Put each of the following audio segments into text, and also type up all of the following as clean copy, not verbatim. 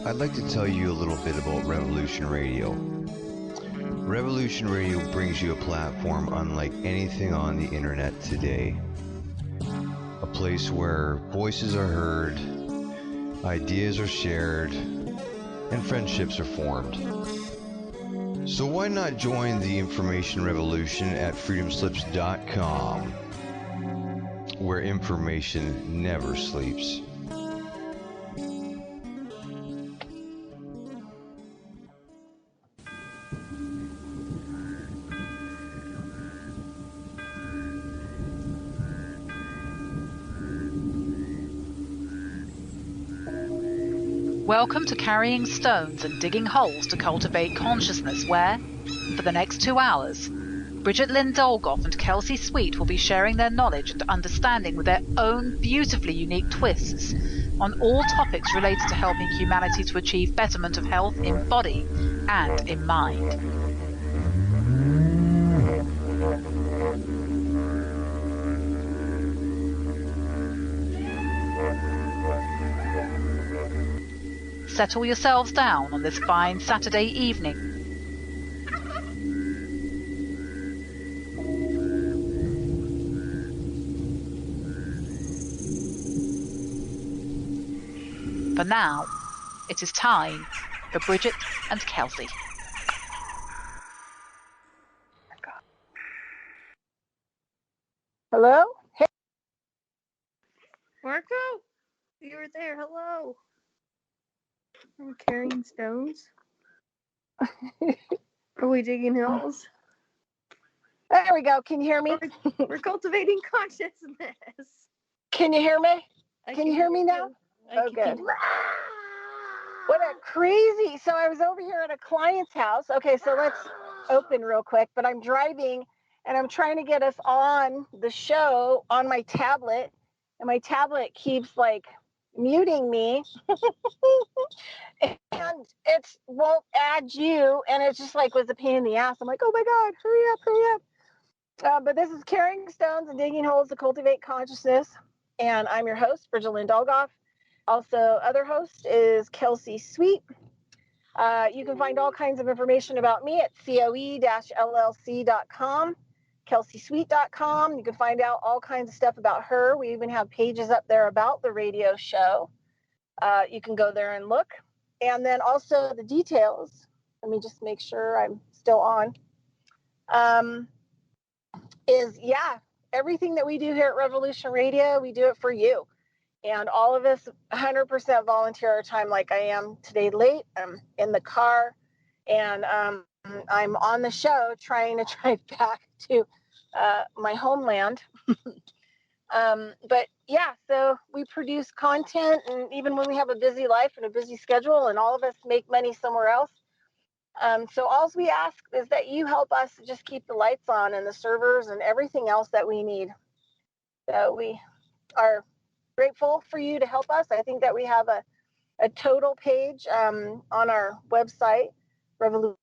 I'd like to tell you a little bit about Revolution Radio. Revolution Radio brings you a platform unlike anything on the internet today. A place where voices are heard, ideas are shared, and friendships are formed. So why not join the information revolution at freedomslips.com, where information never sleeps. Welcome to Carrying Stones and Digging Holes to Cultivate Consciousness, where, for the next 2 hours, Bridgette Dolgoff and Kelsey Sweet will be sharing their knowledge and understanding with their own beautifully unique twists on all topics related to helping humanity to achieve betterment of health in body and in mind. Settle yourselves down on this fine Saturday evening. For now, it is time for Bridgette and Kelsey. Hello? Hey. Marco? You were there. Hello. Are we carrying stones? Are we digging hills? There we go. Can you hear me? We're cultivating consciousness. Can you hear me? Can you hear me now? Oh, good. What a crazy. So I was over here at a client's house. Okay, so let's open real quick. But I'm driving and I'm trying to get us on the show on my tablet. And my tablet keeps like muting me. And it won't add you. And it's just like was a pain in the ass. I'm like, oh my God, hurry up, hurry up. But this is Carrying Stones and Digging Holes to Cultivate Consciousness. And I'm your host, Bridgette Dolgoff. Also, other host is Kelsey Sweet. You can find all kinds of information about me at coe-llc.com, kelseysweet.com. You can find out all kinds of stuff about her. We even have pages up there about the radio show. You can go there and look. And then also the details. Let me just make sure I'm still on. Everything that we do here at Revolution Radio, we do it for you. And all of us 100% volunteer our time like I am today late. I'm in the car and I'm on the show trying to drive back to my homeland. But yeah, so we produce content, and even when we have a busy life and a busy schedule, and all of us make money somewhere else. So all we ask is that you help us just keep the lights on and the servers and everything else that we need. So we are grateful for you to help us. I think that we have a total page on our website, Revolution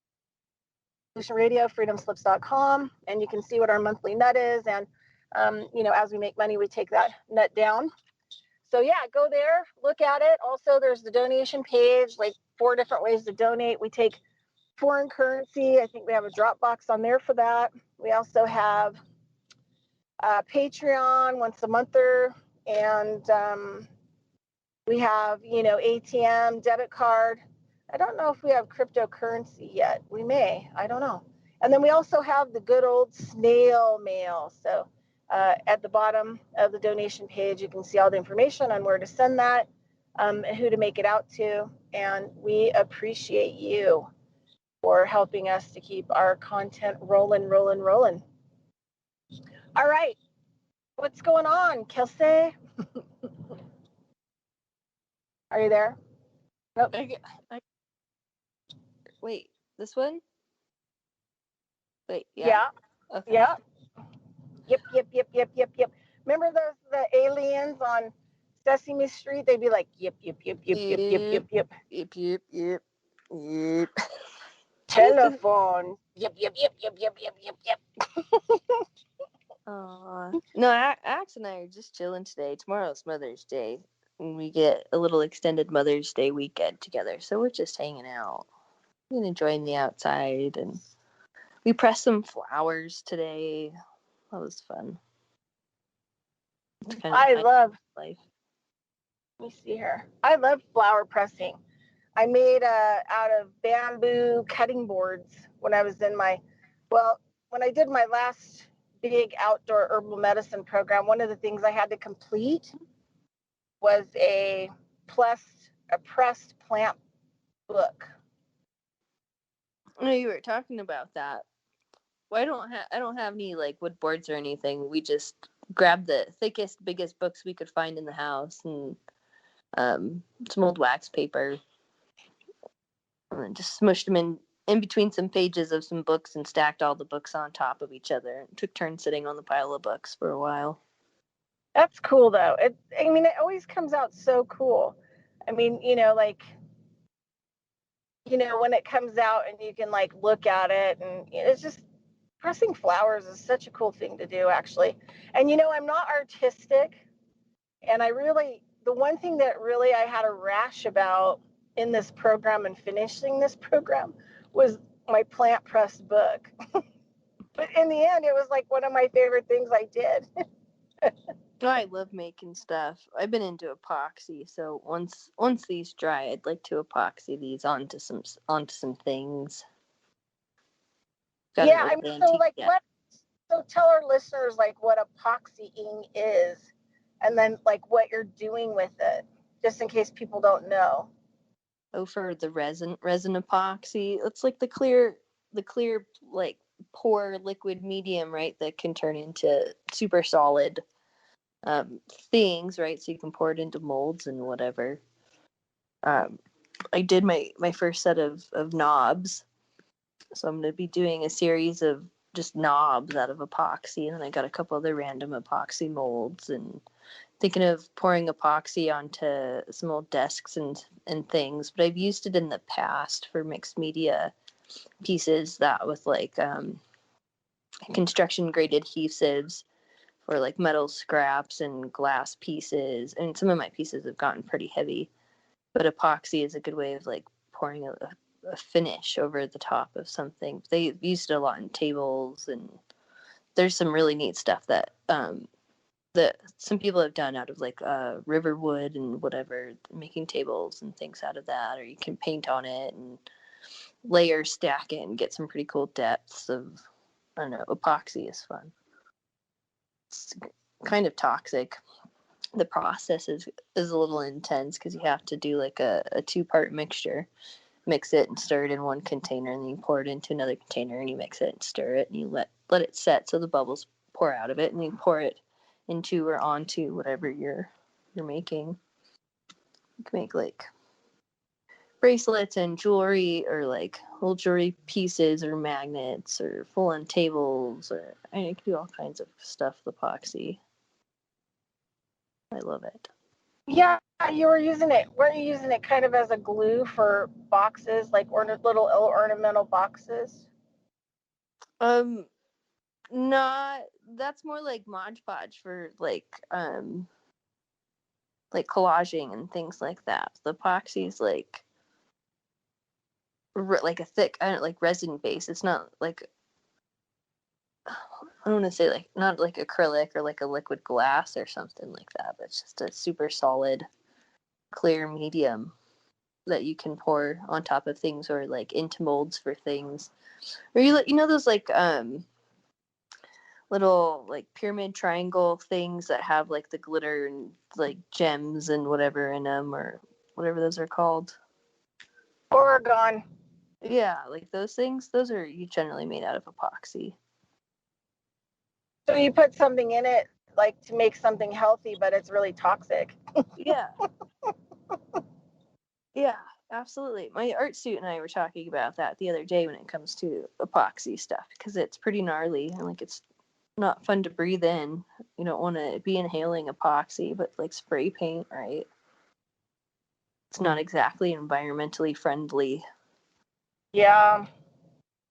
Radio, freedomslips.com, and you can see what our monthly nut is. And as we make money, we take that nut down. So yeah, go there, look at it. Also, there's the donation page, like 4 different ways to donate. We take foreign currency. I think we have a drop box on there for that. We also have Patreon once a monther, and we have, ATM, debit card. I don't know if we have cryptocurrency yet. We may, I don't know. And then we also have the good old snail mail. So at the bottom of the donation page, you can see all the information on where to send that, and who to make it out to. And we appreciate you for helping us to keep our content rolling. All right. What's going on, Kelsey? Are you there? Nope. Wait, this one? Wait, yeah. Yeah. Okay. Yeah. Yep. Remember the aliens on Sesame Street? They'd be like, yep. Telephone. Yep. No, Axe and I are just chilling today. Tomorrow's Mother's Day. we get a little extended Mother's Day weekend together. So we're just hanging out and enjoying the outside. And we pressed some flowers today. That was fun. It's kind of I love, life. let me see here. I love flower pressing. I made out of bamboo cutting boards when I was in when I did my last big outdoor herbal medicine program. One of the things I had to complete was a pressed plant book. I know you were talking about that. Well, I don't have any like wood boards or anything. We just grabbed the thickest, biggest books we could find in the house and some old wax paper, and then just smushed them in between some pages of some books and stacked all the books on top of each other and took turns sitting on the pile of books for a while. That's cool though. It always comes out so cool. I mean, when it comes out and you can like look at it, and it's just, pressing flowers is such a cool thing to do, actually. And I'm not artistic, and the one thing that really I had a rash about in this program and finishing this program was my plant press book. But in the end, it was like one of my favorite things I did. I love making stuff. I've been into epoxy, so once these dry, I'd like to epoxy these onto some things. Got Yeah, I mean, so tell our listeners like what epoxying is, and then like what you're doing with it, just in case people don't know. Oh, for the resin epoxy, it's like the clear like pore liquid medium, right? That can turn into super solid things, right? So you can pour it into molds and whatever. I did my first set of knobs, so I'm going to be doing a series of just knobs out of epoxy, and then I got a couple other random epoxy molds, and thinking of pouring epoxy onto some old desks and things. But I've used it in the past for mixed media pieces that with like construction grade adhesives for like metal scraps and glass pieces. And some of my pieces have gotten pretty heavy, but epoxy is a good way of like pouring a finish over the top of something. They've used it a lot in tables, and there's some really neat stuff that some people have done out of like river wood and whatever, making tables and things out of that. Or you can paint on it and layer stack it and get some pretty cool depths of, I don't know, epoxy is fun. It's kind of toxic. The process is a little intense because you have to do like a 2-part mixture. Mix it and stir it in one container, and then you pour it into another container, and you mix it and stir it, and you let it set so the bubbles pour out of it, and you pour it into or onto whatever you're making. You can make like bracelets and jewelry, or like little jewelry pieces, or magnets, or full-on tables, or I mean, you can do all kinds of stuff with epoxy. I love it. Yeah, weren't you using it kind of as a glue for boxes, like little ornamental boxes? Not, that's more like Mod Podge for like collaging and things like that. The epoxy is like a thick, I don't like resin base. It's not like, I don't want to say like, not like acrylic or like a liquid glass or something like that, but it's just a super solid clear medium that you can pour on top of things, or like into molds for things. Or you know those like little like pyramid triangle things that have like the glitter and like gems and whatever in them, or whatever those are called. Oregon. Yeah, like those things. Those are generally made out of epoxy. So you put something in it like to make something healthy, but it's really toxic. Yeah. Yeah, absolutely. My art student and I were talking about that the other day when it comes to epoxy stuff, because it's pretty gnarly and like it's not fun to breathe in. You don't want to be inhaling epoxy, but like spray paint, right? It's not exactly environmentally friendly. Yeah.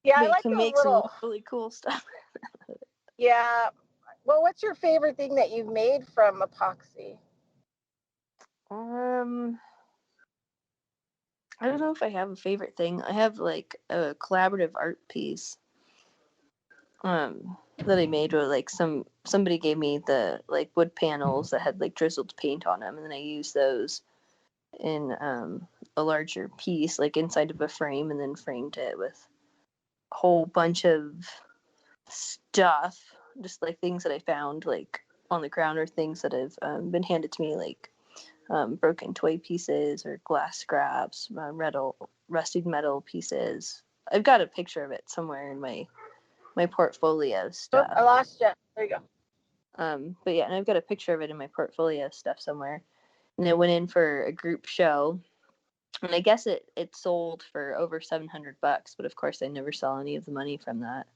Yeah, But I you like can those make some little. really cool stuff. Yeah. Well, what's your favorite thing that you've made from epoxy? I don't know if I have a favorite thing. I have like a collaborative art piece that I made where like somebody gave me the like wood panels that had like drizzled paint on them, and then I used those in a larger piece like inside of a frame, and then framed it with a whole bunch of stuff, just like things that I found like on the ground or things that have been handed to me, like broken toy pieces or glass scraps, rusted metal pieces. I've got a picture of it somewhere in my portfolio stuff. I lost you. There you go. But yeah, and I've got a picture of it in my portfolio stuff somewhere. And it went in for a group show, and I guess it sold for over $700, but of course I never saw any of the money from that.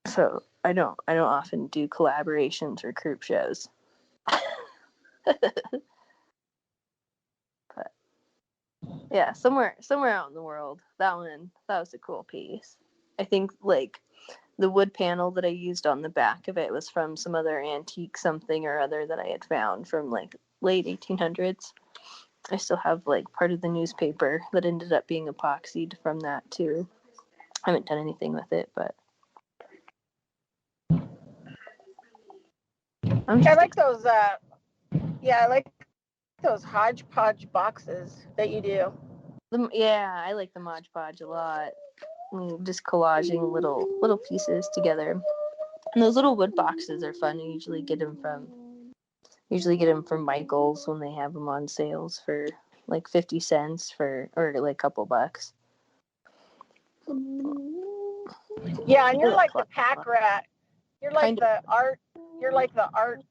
So I don't often do collaborations or group shows. But yeah, somewhere out in the world, that was a cool piece. I think like the wood panel that I used on the back of it was from some other antique something or other that I had found from like late 1800s. I still have like part of the newspaper that ended up being epoxied from that too. I haven't done anything with it, but I like those. I like those hodgepodge boxes that you do. I like the Mod Podge a lot. Just collaging little pieces together. And those little wood boxes are fun. I usually get them from Michael's when they have them on sales for like 50 cents or like a couple bucks. Yeah, and you're like the pack rat. You're like the art. You're like the art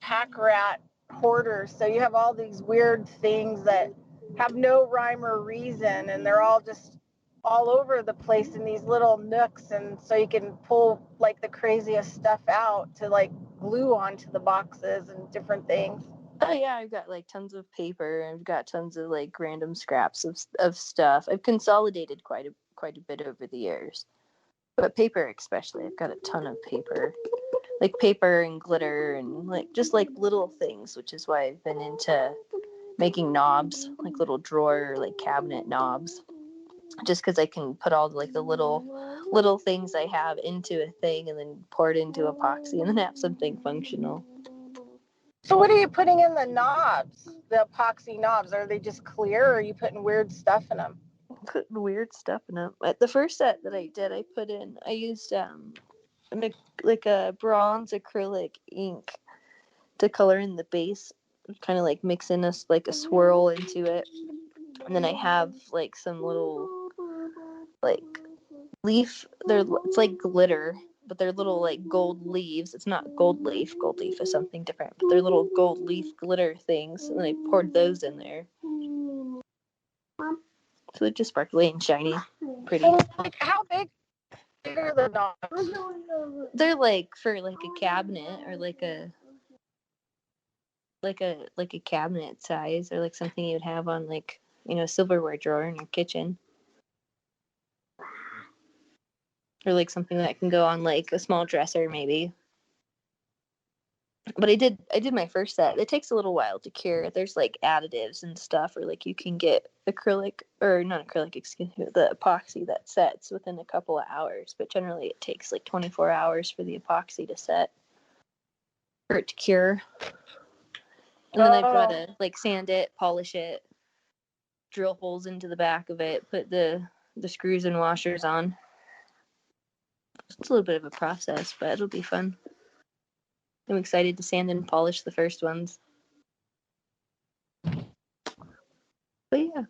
pack rat hoarder. So you have all these weird things that have no rhyme or reason, and they're all just all over the place in these little nooks, and so you can pull like the craziest stuff out to like glue onto the boxes and different things. Oh yeah, I've got like tons of paper. I've got tons of like random scraps of stuff. I've consolidated quite a bit over the years, but paper especially. I've got a ton of paper, like paper and glitter and like just like little things, which is why I've been into making knobs, like little drawer or like cabinet knobs, just because I can put all like the little things I have into a thing and then pour it into epoxy and then have something functional. So what are you putting in the knobs, the epoxy knobs? Are they just clear, or are you putting weird stuff in them? Putting weird stuff in them. At the first set that I did, I used like a bronze acrylic ink to color in the base, kind of like mix in a swirl into it. And then I have like some little like leaf. It's like glitter, but they're little like gold leaves. It's not gold leaf. Gold leaf is something different. But they're little gold leaf glitter things, and then I poured those in there. So they're just sparkly and shiny, pretty. Like how big are the knobs? They're like for like a cabinet or like a cabinet size, or like something you would have on like a silverware drawer in your kitchen. Or like something that can go on like a small dresser maybe. But I did my first set. It takes a little while to cure. There's like additives and stuff, or like you can get acrylic, or not acrylic, excuse me, the epoxy that sets within a couple of hours. But generally it takes like 24 hours for the epoxy to set, for it to cure. And then I've got to like sand it, polish it, drill holes into the back of it, put the screws and washers on. It's a little bit of a process, but it'll be fun. I'm excited to sand and polish the first ones. But yeah,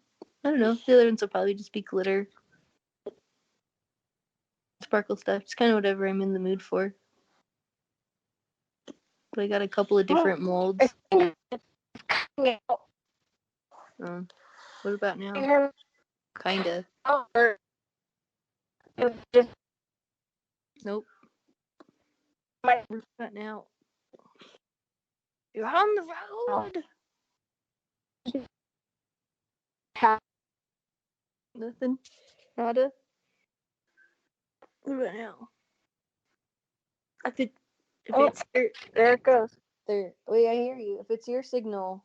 I don't know. The other ones will probably just be glitter, sparkle stuff. It's kind of whatever I'm in the mood for. But I got a couple of different molds. What about now? Kinda. Nope. What about now? You're on the road. Nothing. Nada. What about now? There it goes. Wait, I hear you. If it's your signal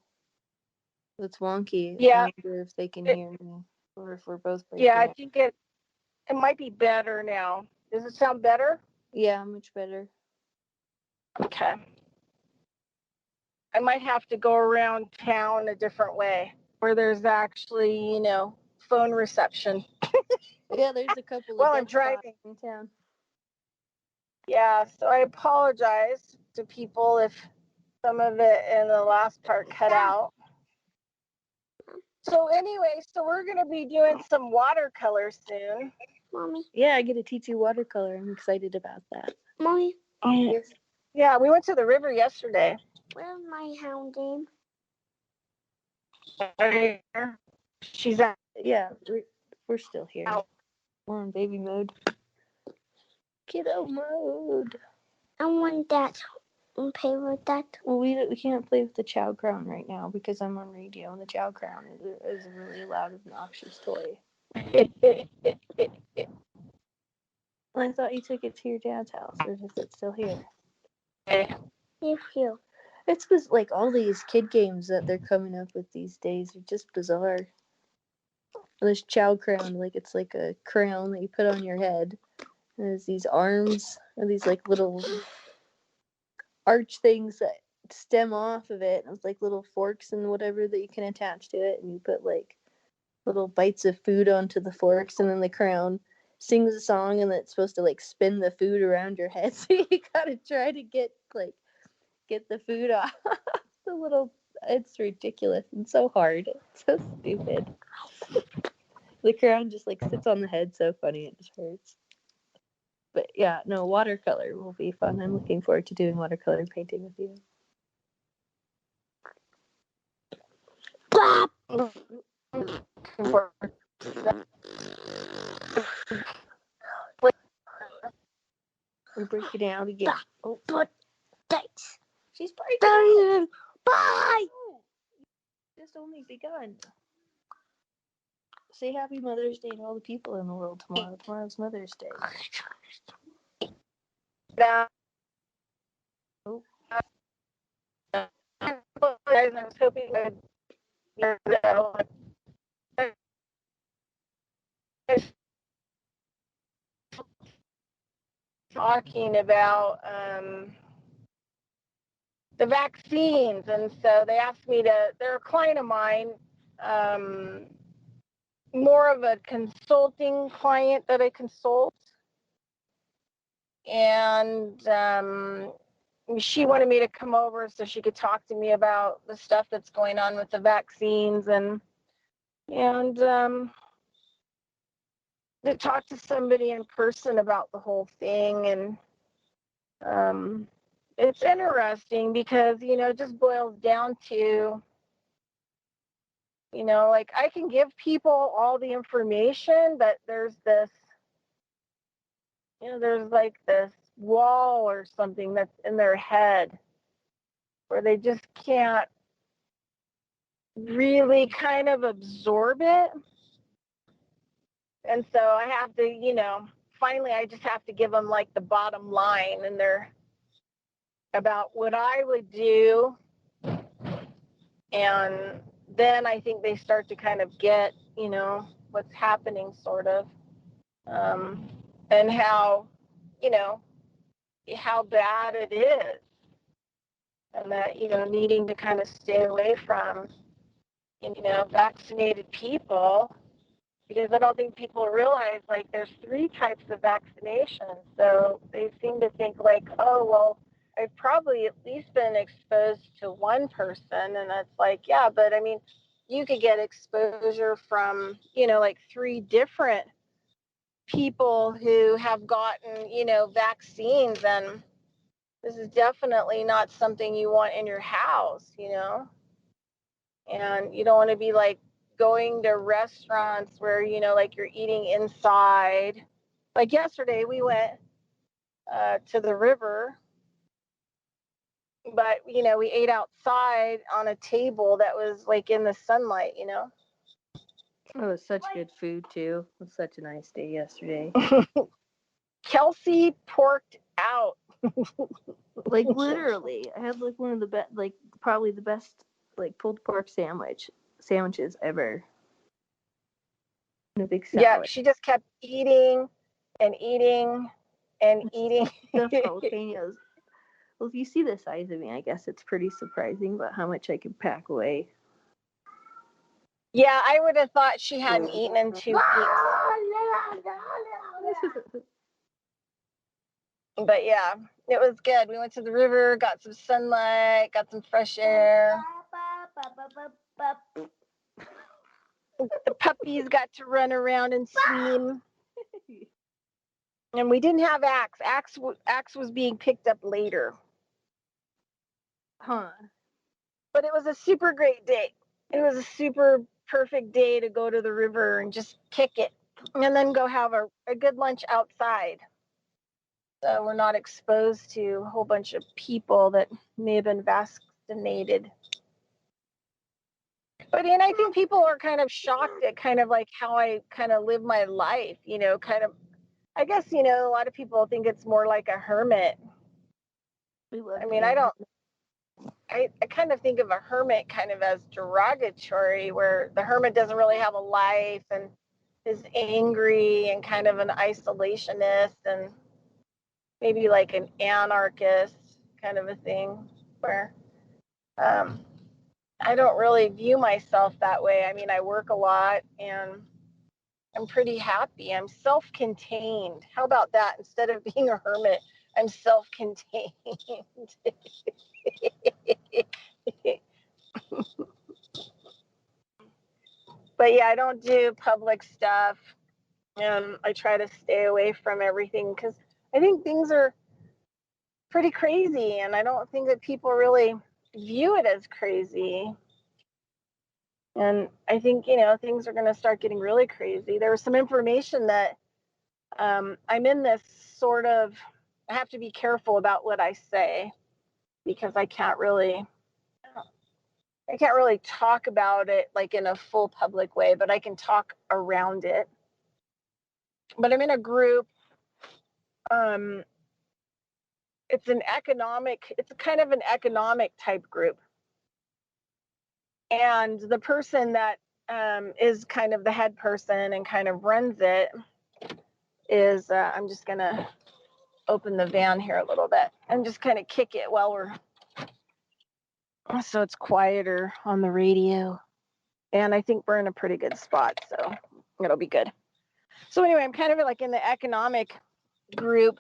that's wonky, Yeah. I wonder if they can hear me, or if we're both breaking Yeah, I up. think it might be better now. Does it sound better? Yeah, much better. Okay. I might have to go around town a different way where there's actually, phone reception. Yeah, there's a couple of While I'm dead spots driving. in town. Yeah, so I apologize to people if some of it in the last part cut out. So anyway, we're going to be doing some watercolor soon. Mommy. Yeah, I get to teach you watercolor. I'm excited about that. Mommy. Yes. Yeah, we went to the river yesterday. Where's my hound game? She's out. Yeah, we're still here. Out. We're on baby mode. Kiddo mode. I want that. Play with that. Well, we can't play with the Chow Crown right now because I'm on radio, and the Chow Crown is a really loud, obnoxious toy. I thought you took it to your dad's house, or is it still here? If you. It's was like all these kid games that they're coming up with these days are just bizarre. And this Chow Crown, like it's like a crown that you put on your head. And there's these arms, or these like little arch things that stem off of it. And it's like little forks and whatever that you can attach to it, and you put like little bites of food onto the forks, and then the crown sings a song, and it's supposed to like spin the food around your head. So you gotta try to get the food off. The little, it's ridiculous and so hard. It's so stupid. The crown just like sits on the head, so funny, it just hurts. But yeah, no, watercolor will be fun. I'm looking forward to doing watercolor painting with you. We're breaking out again. Oh, Thanks. she's breaking. Bye. Just only begun. Say happy Mother's Day to all the people in the world tomorrow. Tomorrow's Mother's Day. Oh. I was hoping talking about the vaccines, and so they asked me they're a client of mine, more of a consulting client that I consult, and she wanted me to come over so she could talk to me about the stuff that's going on with the vaccines, and to talk to somebody in person about the whole thing. And it's interesting because, it just boils down to, like I can give people all the information, but there's this, there's like this wall or something that's in their head where they just can't really kind of absorb it. And so I have to, finally I just have to give them like the bottom line, and they're about what I would do. And then I think they start to kind of get, what's happening sort of, and how, how bad it is. And that, needing to kind of stay away from, vaccinated people, because I don't think people realize, like, there's 3 types of vaccinations. So they seem to think, like, oh, well, I've probably at least been exposed to one person. And it's like, yeah, but I mean, you could get exposure from, like 3 different people who have gotten, vaccines. And this is definitely not something you want in your house, and you don't want to be like going to restaurants where, like you're eating inside. Like yesterday we went to the river, but, we ate outside on a table that was like in the sunlight, It was such good food too. It was such a nice day yesterday. Kelsey porked out. Like literally, I had like one of the best, like probably the best, like pulled pork sandwiches ever. And a big salad. Yeah, she just kept eating and eating and eating. Stuffed jalapenos. Well, if you see the size of me, I guess it's pretty surprising about how much I can pack away. Yeah, I would have thought she hadn't eaten in 2 weeks. But yeah, it was good. We went to the river, got some sunlight, got some fresh air. The puppies got to run around and swim. And we didn't have Axe. Axe was being picked up later. Huh. But it was a super great day. It was a super perfect day to go to the river and just kick it. And then go have a good lunch outside. So we're not exposed to a whole bunch of people that may have been vaccinated. But and I think people are kind of shocked at kind of like how I kind of live my life, you know, kind of, I guess, you know, a lot of people think it's more like a hermit. I mean, I kind of think of a hermit kind of as derogatory, where the hermit doesn't really have a life and is angry and kind of an isolationist and maybe like an anarchist kind of a thing, where I don't really view myself that way. I mean, I work a lot and I'm pretty happy. I'm self-contained. How about that? Instead of being a hermit, I'm self-contained. But yeah, I don't do public stuff. I try to stay away from everything because I think things are pretty crazy, and I don't think that people really view it as crazy. And I think, you know, things are going to start getting really crazy. There was some information that I'm in this sort of, I have to be careful about what I say because I can't really talk about it like in a full public way, but I can talk around it. But I'm in a group. It's kind of an economic type group. And the person that is kind of the head person and kind of runs it is, I'm just going to open the van here a little bit and just kind of kick it so it's quieter on the radio. And I think we're in a pretty good spot, so it'll be good. So anyway, I'm kind of like in the economic group.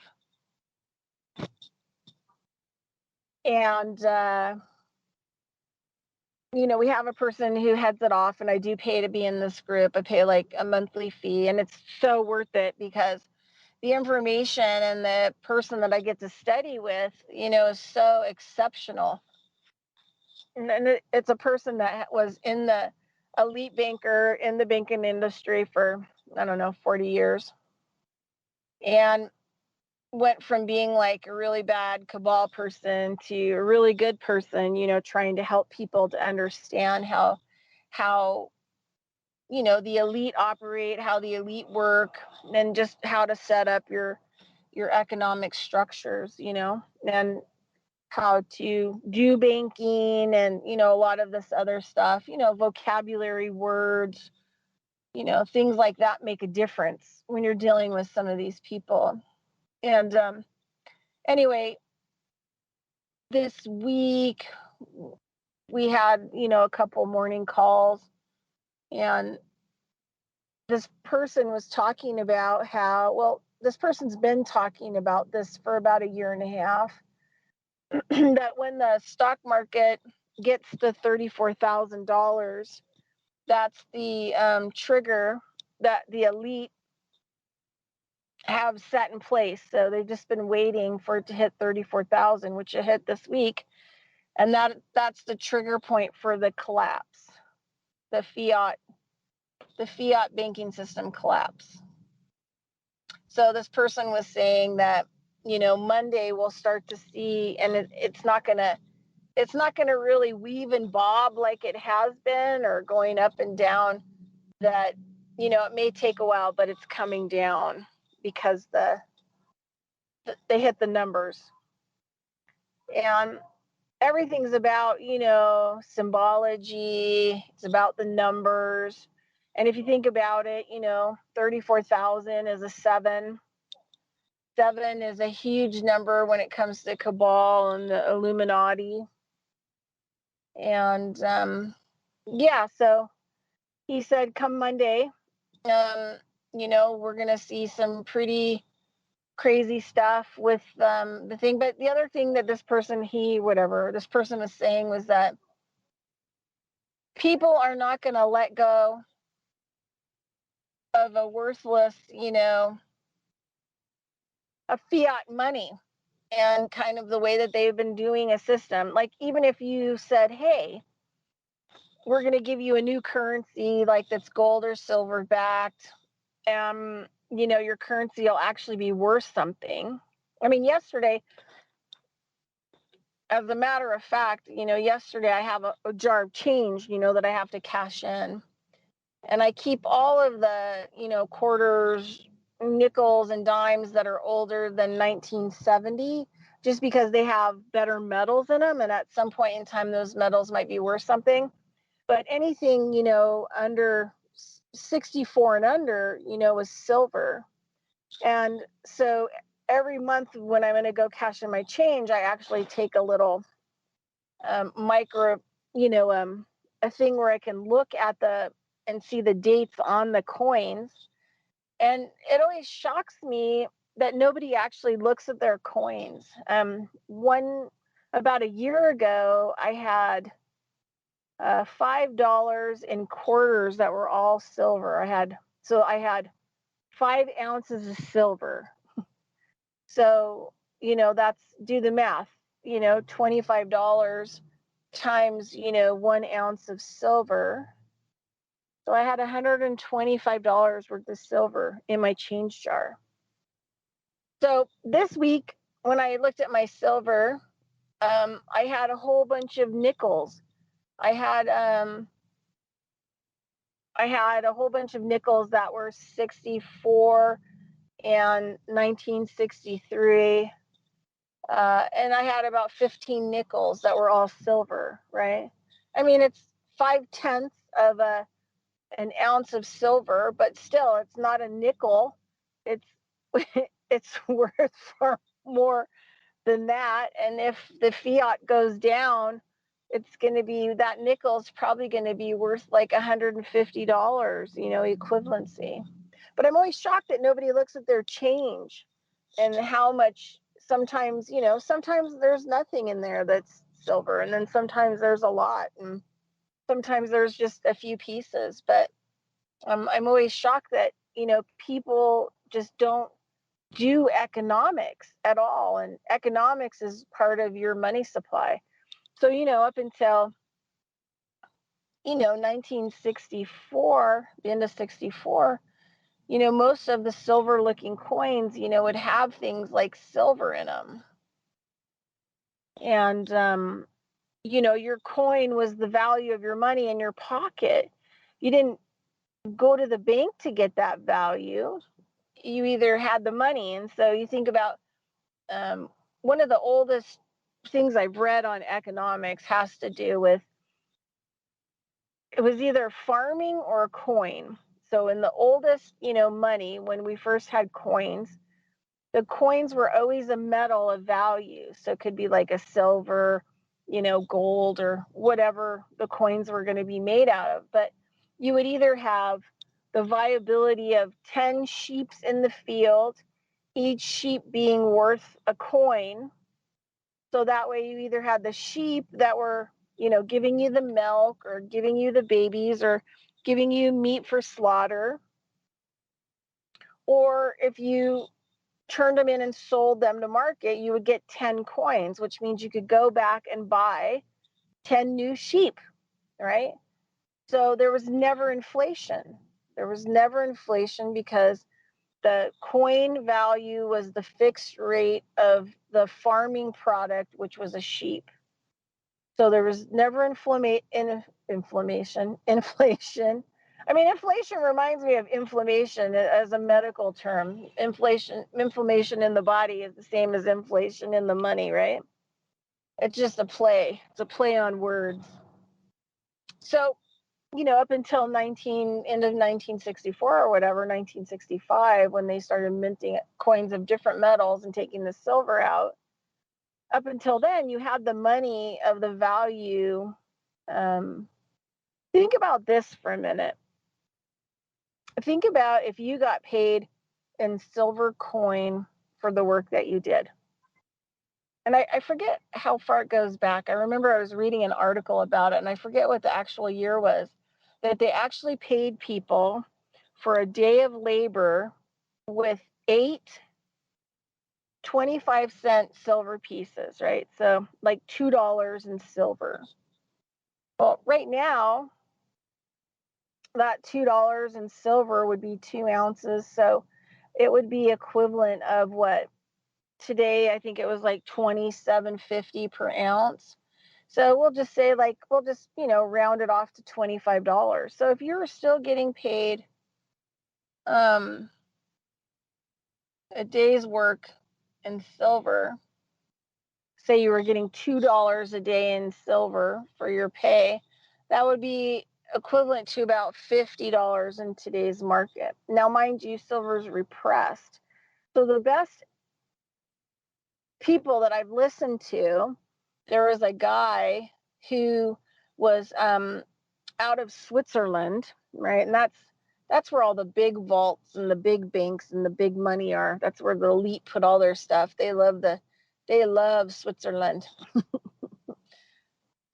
And, you know, we have a person who heads it off, and I do pay to be in this group. I pay like a monthly fee, and it's so worth it because the information and the person that I get to study with, you know, is so exceptional. And it's a person that was in the elite banker in the banking industry for, I don't know, 40 years. And went from being like a really bad cabal person to a really good person, you know, trying to help people to understand how you know, the elite operate, how the elite work, and just how to set up your economic structures, you know, and how to do banking and, you know, a lot of this other stuff, you know, vocabulary, words, you know, things like that make a difference when you're dealing with some of these people. And anyway, this week we had, you know, a couple morning calls, and this person was talking about how, well, this person's been talking about this for about a year and a half, that when the stock market gets to $34,000, that's the trigger that the elite have set in place. So they've just been waiting for it to hit 34,000, which it hit this week. And that's the trigger point for the collapse, the fiat banking system collapse. So this person was saying that, you know, Monday we'll start to see, and it's not gonna really weave and bob like it has been, or going up and down. That, you know, it may take a while, but it's coming down because they hit the numbers. And everything's about, symbology. It's about the numbers. And if you think about it, 34,000 is a 7. 7 is a huge number when it comes to Cabal and the Illuminati. And yeah, so he said come Monday, we're going to see some pretty crazy stuff with the thing. But the other thing that this person was saying was that people are not going to let go of a worthless, a fiat money, and kind of the way that they've been doing a system. Like, even if you said, hey, we're going to give you a new currency, like that's gold or silver backed, your currency will actually be worth something. I mean, yesterday, as a matter of fact, yesterday I have a jar of change, that I have to cash in. And I keep all of the, quarters, nickels, and dimes that are older than 1970, just because they have better metals in them. And at some point in time, those metals might be worth something. But anything, under 64 and under, is silver. And so every month when I'm going to go cash in my change, I actually take a little micro, a thing where I can look at and see the dates on the coins. And it always shocks me that nobody actually looks at their coins. About a year ago, I had $5 in quarters that were all silver. I had 5 ounces of silver. So, that's, do the math, $25 times, 1 ounce of silver. So I had $125 worth of silver in my change jar. So this week, when I looked at my silver, I had a whole bunch of nickels. I had a whole bunch of nickels that were 64 and 1963. And I had about 15 nickels that were all silver, right? I mean, it's 5/10 of an ounce of silver, but still, it's not a nickel. It's it's worth far more than that. And if the fiat goes down, it's going to be, that nickel is probably going to be worth like $150, equivalency. But I'm always shocked that nobody looks at their change and how much. Sometimes, sometimes there's nothing in there that's silver, and then sometimes there's a lot, and sometimes there's just a few pieces. But I'm always shocked that, people just don't do economics at all. And economics is part of your money supply. So, up until, 1964, the end of 64, most of the silver looking coins, would have things like silver in them. And, your coin was the value of your money in your pocket. You didn't go to the bank to get that value. You either had the money. And so you think about one of the oldest things I've read on economics has to do with, it was either farming or a coin. So in the oldest, money, when we first had coins, the coins were always a metal of value. So it could be like a silver, gold, or whatever the coins were going to be made out of. But you would either have the viability of 10 sheep in the field, each sheep being worth a coin. So that way you either had the sheep that were, giving you the milk or giving you the babies or giving you meat for slaughter. Or if you turned them in and sold them to market, you would get 10 coins, which means you could go back and buy 10 new sheep, right? So there was never inflation. There was never inflation because the coin value was the fixed rate of the farming product, which was a sheep. So there was never inflation. I mean, inflation reminds me of inflammation as a medical term. Inflation in the body is the same as inflation in the money, right? It's just a play. It's a play on words. So, up until end of 1964 or whatever, 1965, when they started minting coins of different metals and taking the silver out, up until then, you had the money of the value. Think about this for a minute. Think about if you got paid in silver coin for the work that you did. And I forget how far it goes back. I remember I was reading an article about it, and I forget what the actual year was, that they actually paid people for a day of labor with 8 25-cent silver pieces, right? So like $2 in silver. Well, right now, that $2 in silver would be 2 ounces. So it would be equivalent of what today, I think it was like $27.50 per ounce. So we'll just say round it off to $25. So if you're still getting paid a day's work in silver, say you were getting $2 a day in silver for your pay, that would be equivalent to about $50 in today's market. Now, mind you, silver is repressed. So the best people that I've listened to, there was a guy who was out of Switzerland, right? And that's where all the big vaults and the big banks and the big money are. That's where the elite put all their stuff. They love Switzerland.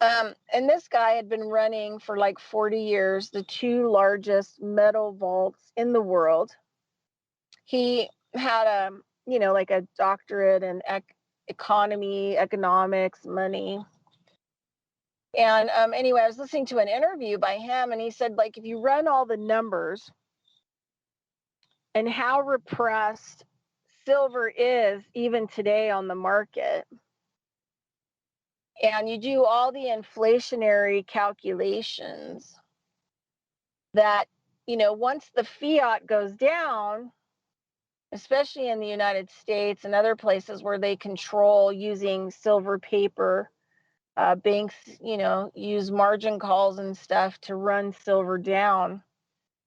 And this guy had been running for like 40 years the 2 largest metal vaults in the world. He had a doctorate in economics, money. And anyway, I was listening to an interview by him, and he said, like, if you run all the numbers and how repressed silver is even today on the market, and you do all the inflationary calculations, that, once the fiat goes down, especially in the United States and other places where they control using silver paper, banks, use margin calls and stuff to run silver down.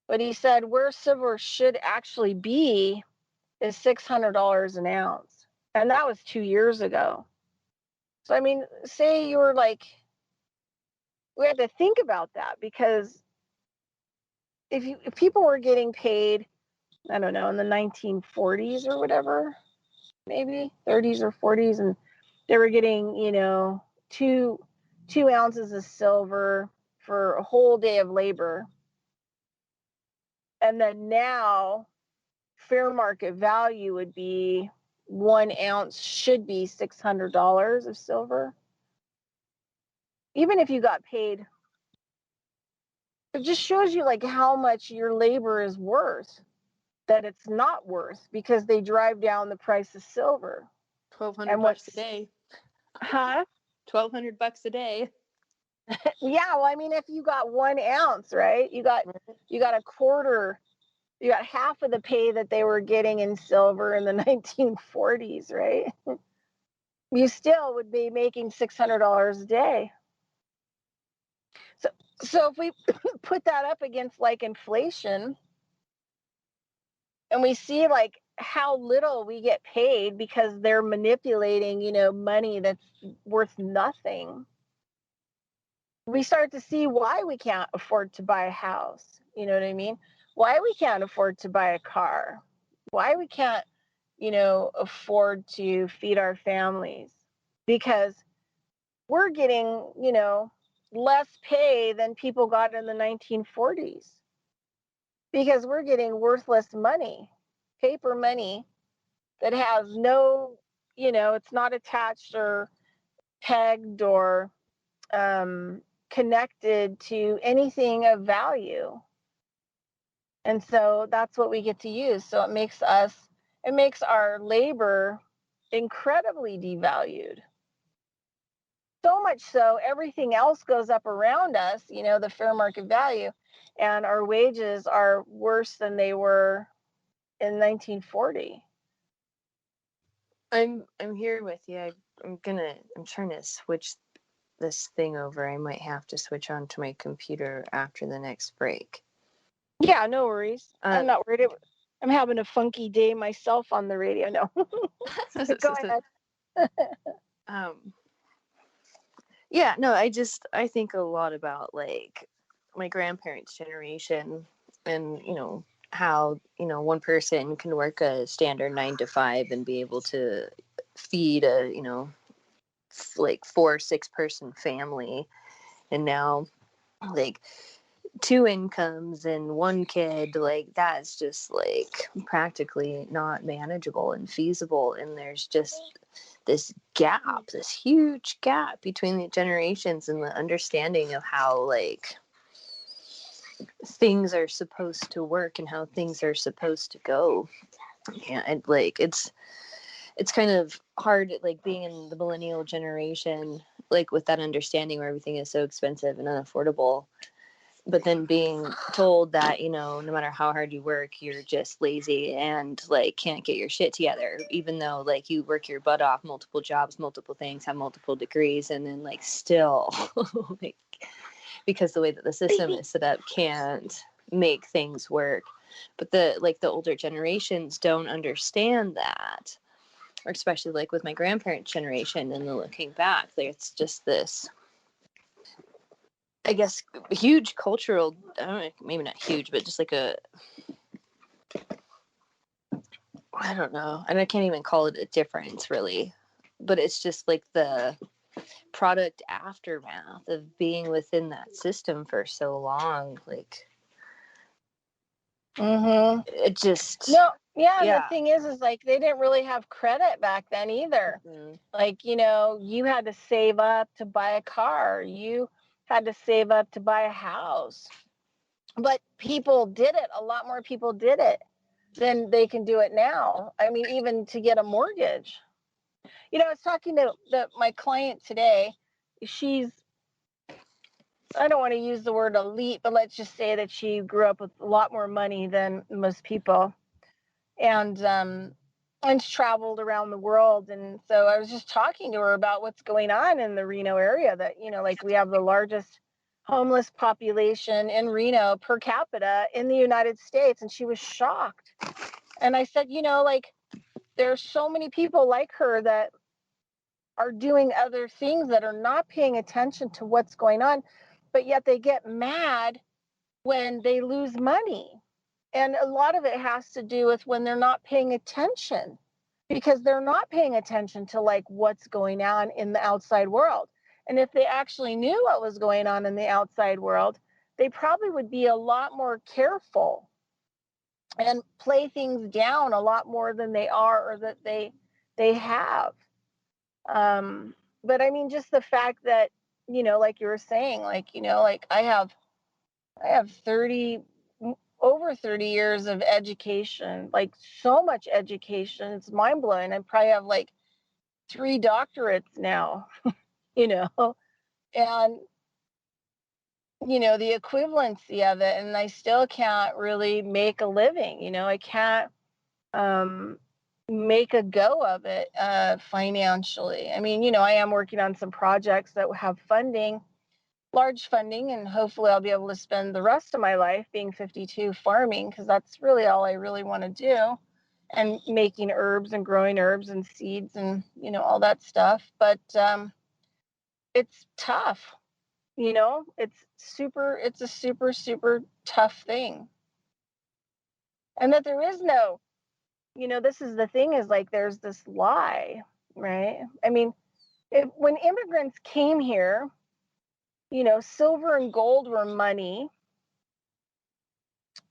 But he said where silver should actually be is $600 an ounce. And that was 2 years ago. So, I mean, say you were like, we had to think about that, because if people were getting paid, I don't know, in the 1940s or whatever, maybe 30s or 40s, and they were getting, two ounces of silver for a whole day of labor. And then now fair market value would be 1 ounce should be $600 of silver. Even if you got paid, it just shows you like how much your labor is worth, that it's not worth, because they drive down the price of silver. $1,200 a day. Huh? $1,200 a day. Yeah, well, I mean, if you got 1 ounce, right? You got a quarter. You got half of the pay that they were getting in silver in the 1940s, right? You still would be making $600 a day. So if we put that up against like inflation, and we see like how little we get paid because they're manipulating, money that's worth nothing, we start to see why we can't afford to buy a house. You know what I mean? Why we can't afford to buy a car, why we can't, afford to feed our families, because we're getting, less pay than people got in the 1940s, because we're getting worthless money, paper money that has no, it's not attached or pegged or connected to anything of value. And so that's what we get to use. So it makes our labor incredibly devalued. So much so, everything else goes up around us, the fair market value, and our wages are worse than they were in 1940. I'm here with you. I'm trying to switch this thing over. I might have to switch on to my computer after the next break. Yeah, no worries. I'm not worried. I'm having a funky day myself on the radio. No. Go ahead. Yeah, no, I think a lot about like my grandparents' generation and, how, one person can work a standard 9 to 5 and be able to feed a, like 4-6 person family. And now like 2 incomes and 1 kid, like that's just like practically not manageable and feasible. And there's just this huge gap between the generations and the understanding of how like things are supposed to work and how things are supposed to go. And like it's kind of hard, like being in the millennial generation, like with that understanding where everything is so expensive and unaffordable, but then being told that, no matter how hard you work, you're just lazy and like can't get your shit together, even though like you work your butt off, multiple jobs, multiple things, have multiple degrees, and then like still like, because the way that the system is set up can't make things work. But the older generations don't understand that, or especially like with my grandparents' generation, and then looking back, it's just this, I guess, huge cultural, I don't know, maybe not huge, but just like I don't know. And I can't even call it a difference really, but it's just like the product aftermath of being within that system for so long. Like, it just, yeah. The thing is like they didn't really have credit back then either. Like, you had to save up to buy a car. You had to save up to buy a house. But people did it. A lot more people did it than they can do it now. I mean, even to get a mortgage. I was talking to my client today. She's, I don't want to use the word elite, but let's just say that she grew up with a lot more money than most people. And she traveled around the world. And so I was just talking to her about what's going on in the Reno area, that, like we have the largest homeless population in Reno per capita in the United States. And she was shocked. And I said, like there's so many people like her that are doing other things that are not paying attention to what's going on, but yet they get mad when they lose money. And a lot of it has to do with when they're not paying attention, because they're not paying attention to like what's going on in the outside world. And if they actually knew what was going on in the outside world, they probably would be a lot more careful and play things down a lot more than they are, or that they have. But I mean, just the fact that, like you were saying, like, like I have over 30 years of education, like so much education. It's mind blowing. I probably have like 3 doctorates now, and, the equivalency of it. And I still can't really make a living. I can't make a go of it financially. I mean, I am working on some projects that have funding, large funding, and hopefully I'll be able to spend the rest of my life being 52 farming, because that's really all I really want to do, and making herbs and growing herbs and seeds and, all that stuff. But it's tough, it's a super, super tough thing. And that there is no, this is the thing, is like there's this lie, right? I mean, when immigrants came here, silver and gold were money.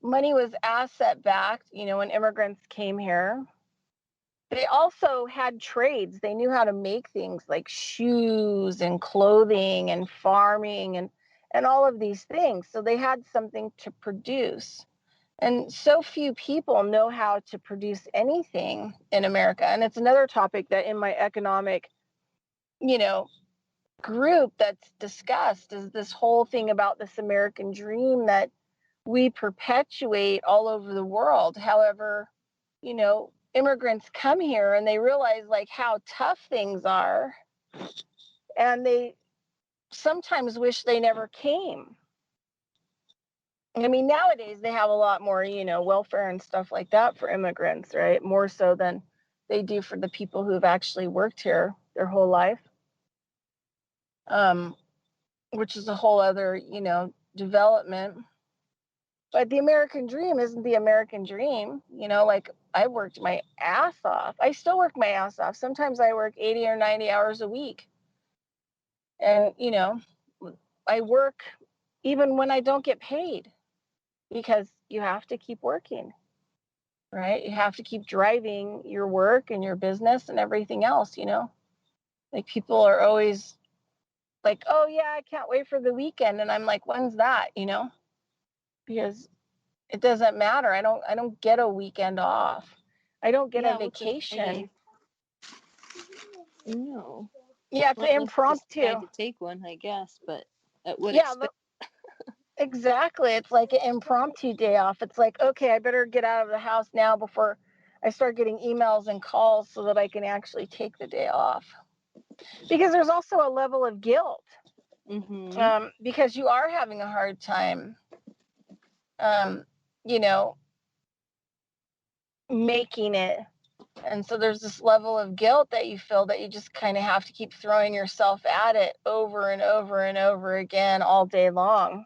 Money was asset backed, when immigrants came here. They also had trades. They knew how to make things like shoes and clothing and farming and all of these things. So they had something to produce. And so few people know how to produce anything in America. And it's another topic that in my economic, group that's discussed, is this whole thing about this American dream that we perpetuate all over the world. However, immigrants come here and they realize like how tough things are, and they sometimes wish they never came. I mean, nowadays they have a lot more, welfare and stuff like that for immigrants, right? More so than they do for the people who've actually worked here their whole life, which is a whole other, development. But the American dream isn't the American dream. Like I worked my ass off. I still work my ass off. Sometimes I work 80 or 90 hours a week. And, I work even when I don't get paid, because you have to keep working, right? You have to keep driving your work and your business and everything else, Like people are always like, oh yeah, I can't wait for the weekend. And I'm like, when's that, Because it doesn't matter. I don't get a weekend off. I don't get a vacation. No. Yeah, it's impromptu. Decide to take one, I guess, but at what expense? Exactly. It's like an impromptu day off. It's like, okay, I better get out of the house now before I start getting emails and calls so that I can actually take the day off. Because there's also a level of guilt, because you are having a hard time, making it. And so there's this level of guilt that you feel that you just kind of have to keep throwing yourself at it over and over and over again all day long,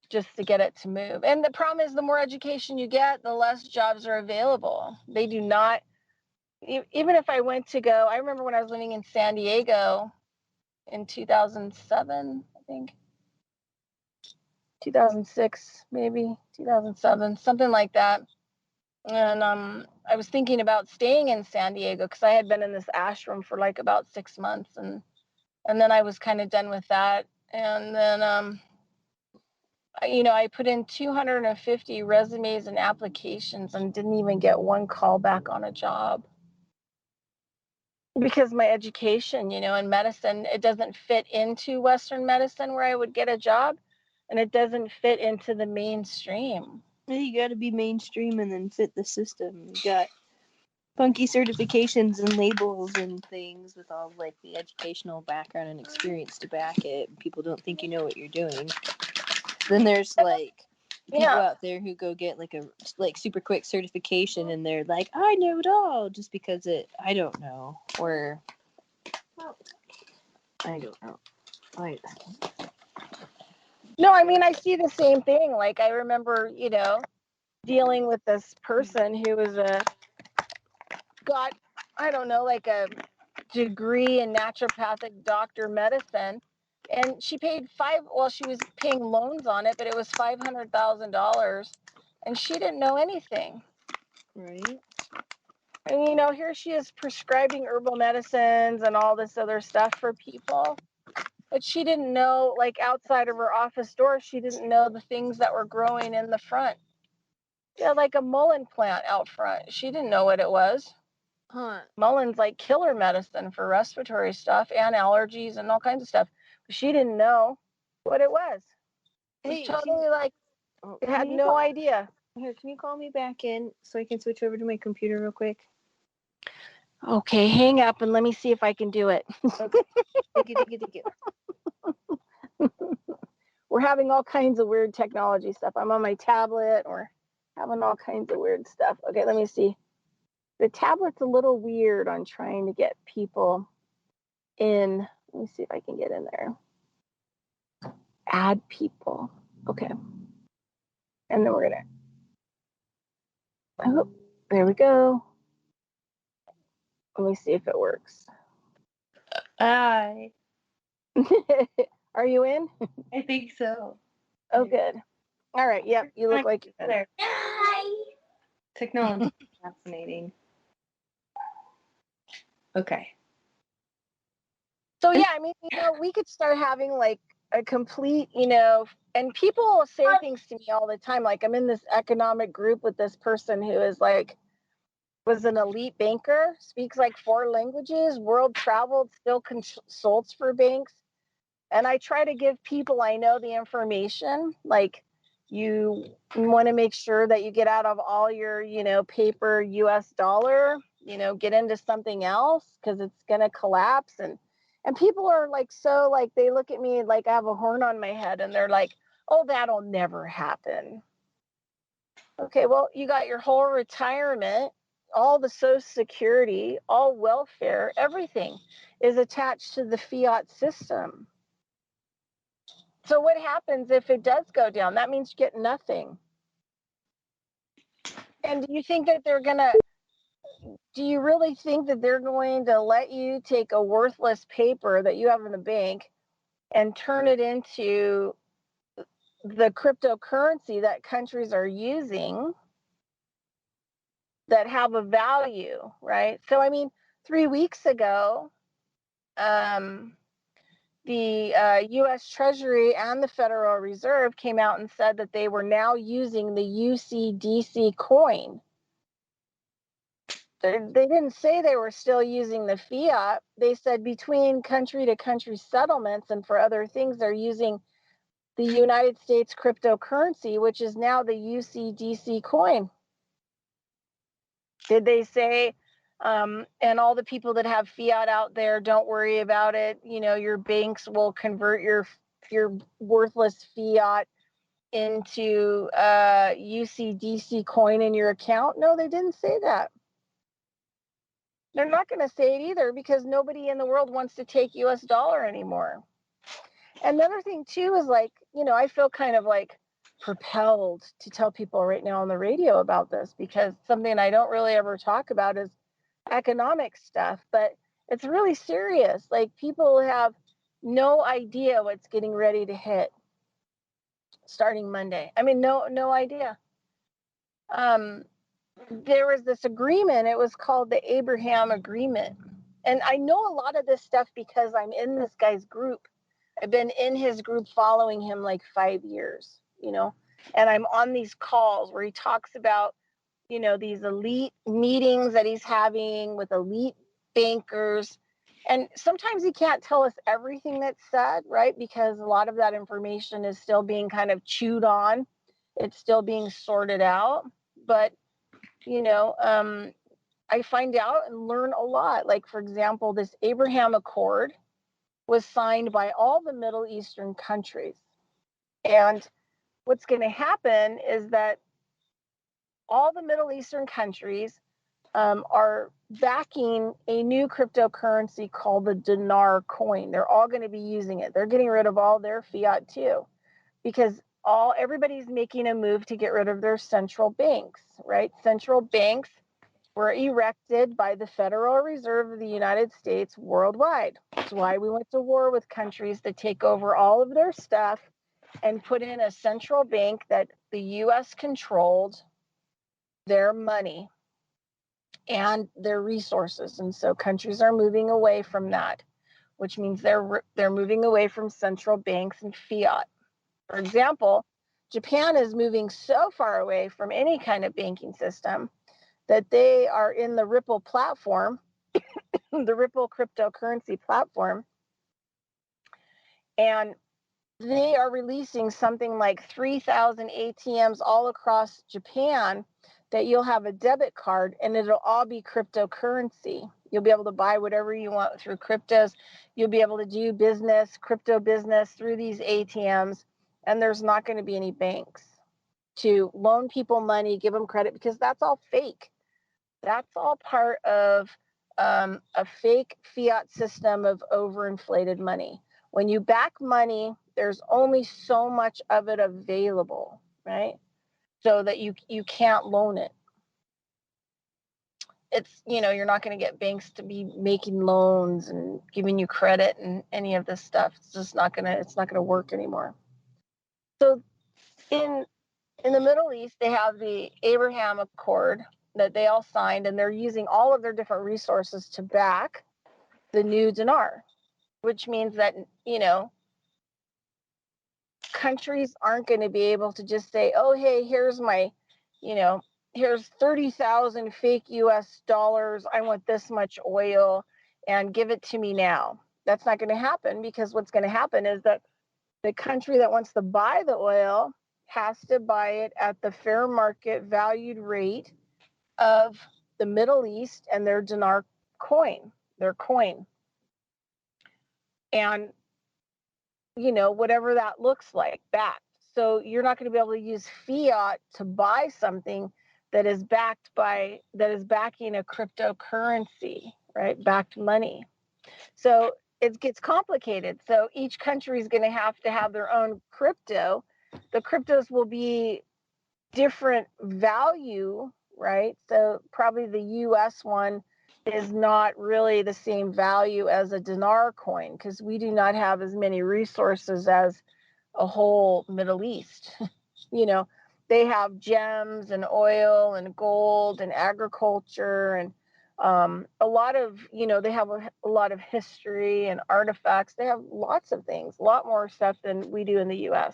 just to get it to move. And the problem is, the more education you get, the less jobs are available. They do not, even if I went to go, I remember when I was living in San Diego in 2007, I think, 2006, maybe 2007, something like that. And I was thinking about staying in San Diego because I had been in this ashram for like about 6 months, and then I was kind of done with that. And then I put in 250 resumes and applications and didn't even get one call back on a job, because my education, in medicine, it doesn't fit into Western medicine where I would get a job, and it doesn't fit into the mainstream. You got to be mainstream and then fit the system. You got funky certifications and labels and things with all like the educational background and experience to back it. People don't think you know what you're doing. Then there's like people out there who go get like a super quick certification and they're like, I know it all, just because I don't know, or I don't know. No, I mean, I see the same thing. Like I remember, dealing with this person who was got, I don't know, like a degree in naturopathic doctor medicine, and she paid she was paying loans on it, but it was $500,000, and she didn't know anything. Right. And here she is prescribing herbal medicines and all this other stuff for people, but she didn't know, like outside of her office door, she didn't know the things that were growing in the front. She had like a mullein plant out front. She didn't know what it was. Mulleine's like killer medicine for respiratory stuff and allergies and all kinds of stuff. But she didn't know what it was. It was totally it had no idea. Here, can you call me back in so I can switch over to my computer real quick? Okay, hang up and let me see if I can do it. Okay. Thank you. We're having all kinds of weird technology stuff. I'm on my tablet. We're having all kinds of weird stuff. Okay, let me see. The tablet's a little weird on trying to get people in. Let me see if I can get in there. Add people. Okay. And then we're going to. Oh, there we go. Let me see if it works. Hi. Are you in? I think so. Oh, good. All right. Yep. You look like you're in. Hi. Technology is fascinating. Okay. So, yeah, I mean, we could start having like a complete, and people say things to me all the time. Like, I'm in this economic group with this person who is like, was an elite banker, speaks like 4 languages, world traveled, still consults for banks. And I try to give people I know the information, like, You want to make sure that you get out of all your, paper US dollar, get into something else because it's going to collapse. And people are like, so like, they look at me like I have a horn on my head and they're like, oh, that'll never happen. Okay, well, you got your whole retirement, all the Social Security, all welfare, everything is attached to the fiat system. So what happens if it does go down? That means you get nothing. And do you really think that they're going to let you take a worthless paper that you have in the bank and turn it into the cryptocurrency that countries are using that have a value, right? So, 3 weeks ago, the U.S. Treasury and the Federal Reserve came out and said that they were now using the UCDC coin. They didn't say they were still using the fiat. They said between country to country settlements and for other things, they're using the United States cryptocurrency, which is now the UCDC coin. Did they say, and all the people that have fiat out there, don't worry about it. Your banks will convert your worthless fiat into UCDC coin in your account? No, they didn't say that. They're not going to say it either because nobody in the world wants to take US dollar anymore. Another thing too is like, I feel kind of like propelled to tell people right now on the radio about this because something I don't really ever talk about is economic stuff, but it's really serious. Like people have no idea what's getting ready to hit starting Monday. No idea. There was this agreement. It was called the Abraham Agreement. And I know a lot of this stuff because I'm in this guy's group. I've been in his group following him like 5 years, and I'm on these calls where he talks about, these elite meetings that he's having with elite bankers. And sometimes he can't tell us everything that's said, right? Because a lot of that information is still being kind of chewed on. It's still being sorted out. But I find out and learn a lot. Like, for example, this Abraham Accord was signed by all the Middle Eastern countries. And what's going to happen is that all the Middle Eastern countries are backing a new cryptocurrency called the dinar coin. They're all going to be using it. They're getting rid of all their fiat too, because everybody's making a move to get rid of their central banks, right? Central banks were erected by the Federal Reserve of the United States worldwide. That's why we went to war with countries to take over all of their stuff and put in a central bank that the U.S. controlled their money and their resources. And so countries are moving away from that, which means they're moving away from central banks and fiat. For example, Japan is moving so far away from any kind of banking system that they are in the Ripple platform, the Ripple cryptocurrency platform, and they are releasing something like 3,000 ATMs all across Japan that you'll have a debit card and it'll all be cryptocurrency. You'll be able to buy whatever you want through cryptos. You'll be able to do business, crypto business through these ATMs, and there's not going to be any banks to loan people money, give them credit, because that's all fake. That's all part of a fake fiat system of overinflated money. When you back money, there's only so much of it available, right? So that you can't loan it. It's, you're not going to get banks to be making loans and giving you credit and any of this stuff. It's just not going to work anymore. So in the Middle East, they have the Abraham Accord that they all signed, and they're using all of their different resources to back the new dinar, which means that, countries aren't going to be able to just say, oh, hey, here's my, here's 30,000 fake US dollars. I want this much oil and give it to me now. That's not going to happen, because what's going to happen is that the country that wants to buy the oil has to buy it at the fair market valued rate of the Middle East and their dinar coin, their coin. And, you know, whatever that looks like, backed. So you're not going to be able to use fiat to buy something that is backed by, that is backing a cryptocurrency, right? Backed money. So it gets complicated. So each country is going to have their own crypto. The cryptos will be different value, right? So probably the US one is not really the same value as a dinar coin because we do not have as many resources as a whole Middle East. You know, they have gems and oil and gold and agriculture and a lot of, you know, they have a lot of history and artifacts. They have lots of things, a lot more stuff than we do in the US.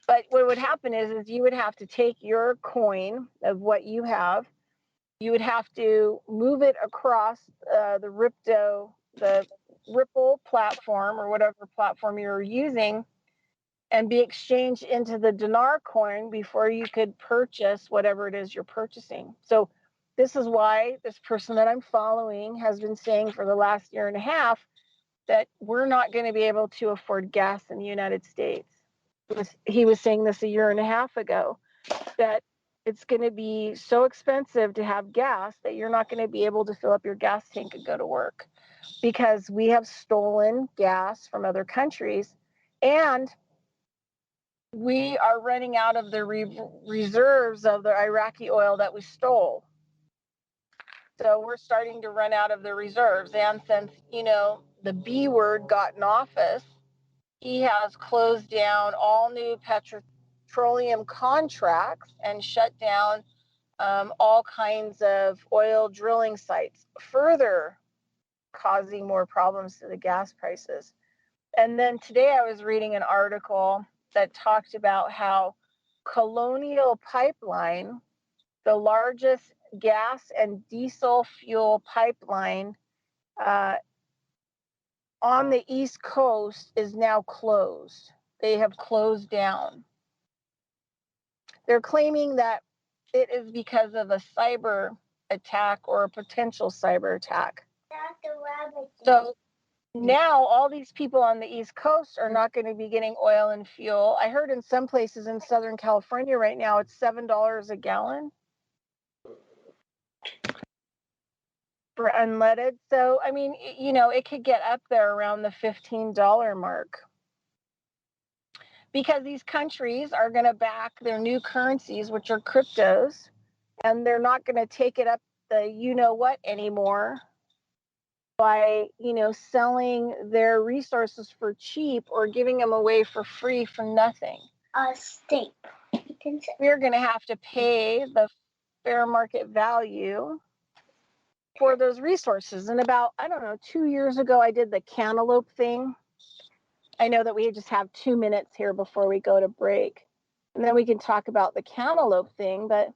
But what would happen is you would have to take your coin of what you have, you would have to move it across the Ripple platform or whatever platform you're using and be exchanged into the dinar coin before you could purchase whatever it is you're purchasing. So this is why this person that I'm following has been saying for the last year and a half that we're not going to be able to afford gas in the United States. He was saying this a year and a half ago, that it's going to be so expensive to have gas that you're not going to be able to fill up your gas tank and go to work because we have stolen gas from other countries and we are running out of the reserves of the Iraqi oil that we stole. So we're starting to run out of the reserves. And since, you know, the B word got in office, he has closed down all new petroleum contracts and shut down all kinds of oil drilling sites, further causing more problems to the gas prices. And then today I was reading an article that talked about how Colonial Pipeline, the largest gas and diesel fuel pipeline on the East Coast, is now closed. They have closed down. They're claiming that it is because of a cyber attack or a potential cyber attack. So now all these people on the East Coast are not going to be getting oil and fuel. I heard in some places in Southern California right now it's $7 a gallon for unleaded. So, I mean, you know, it could get up there around the $15 mark because these countries are going to back their new currencies, which are cryptos, and they're not going to take it up the you know what anymore by, you know, selling their resources for cheap or giving them away for free for nothing. A steak. We're going to have to pay the fair market value for those resources. And about, I don't know, 2 years ago, I did the cantaloupe thing. I know that we just have 2 minutes here before we go to break. And then we can talk about the cantaloupe thing. But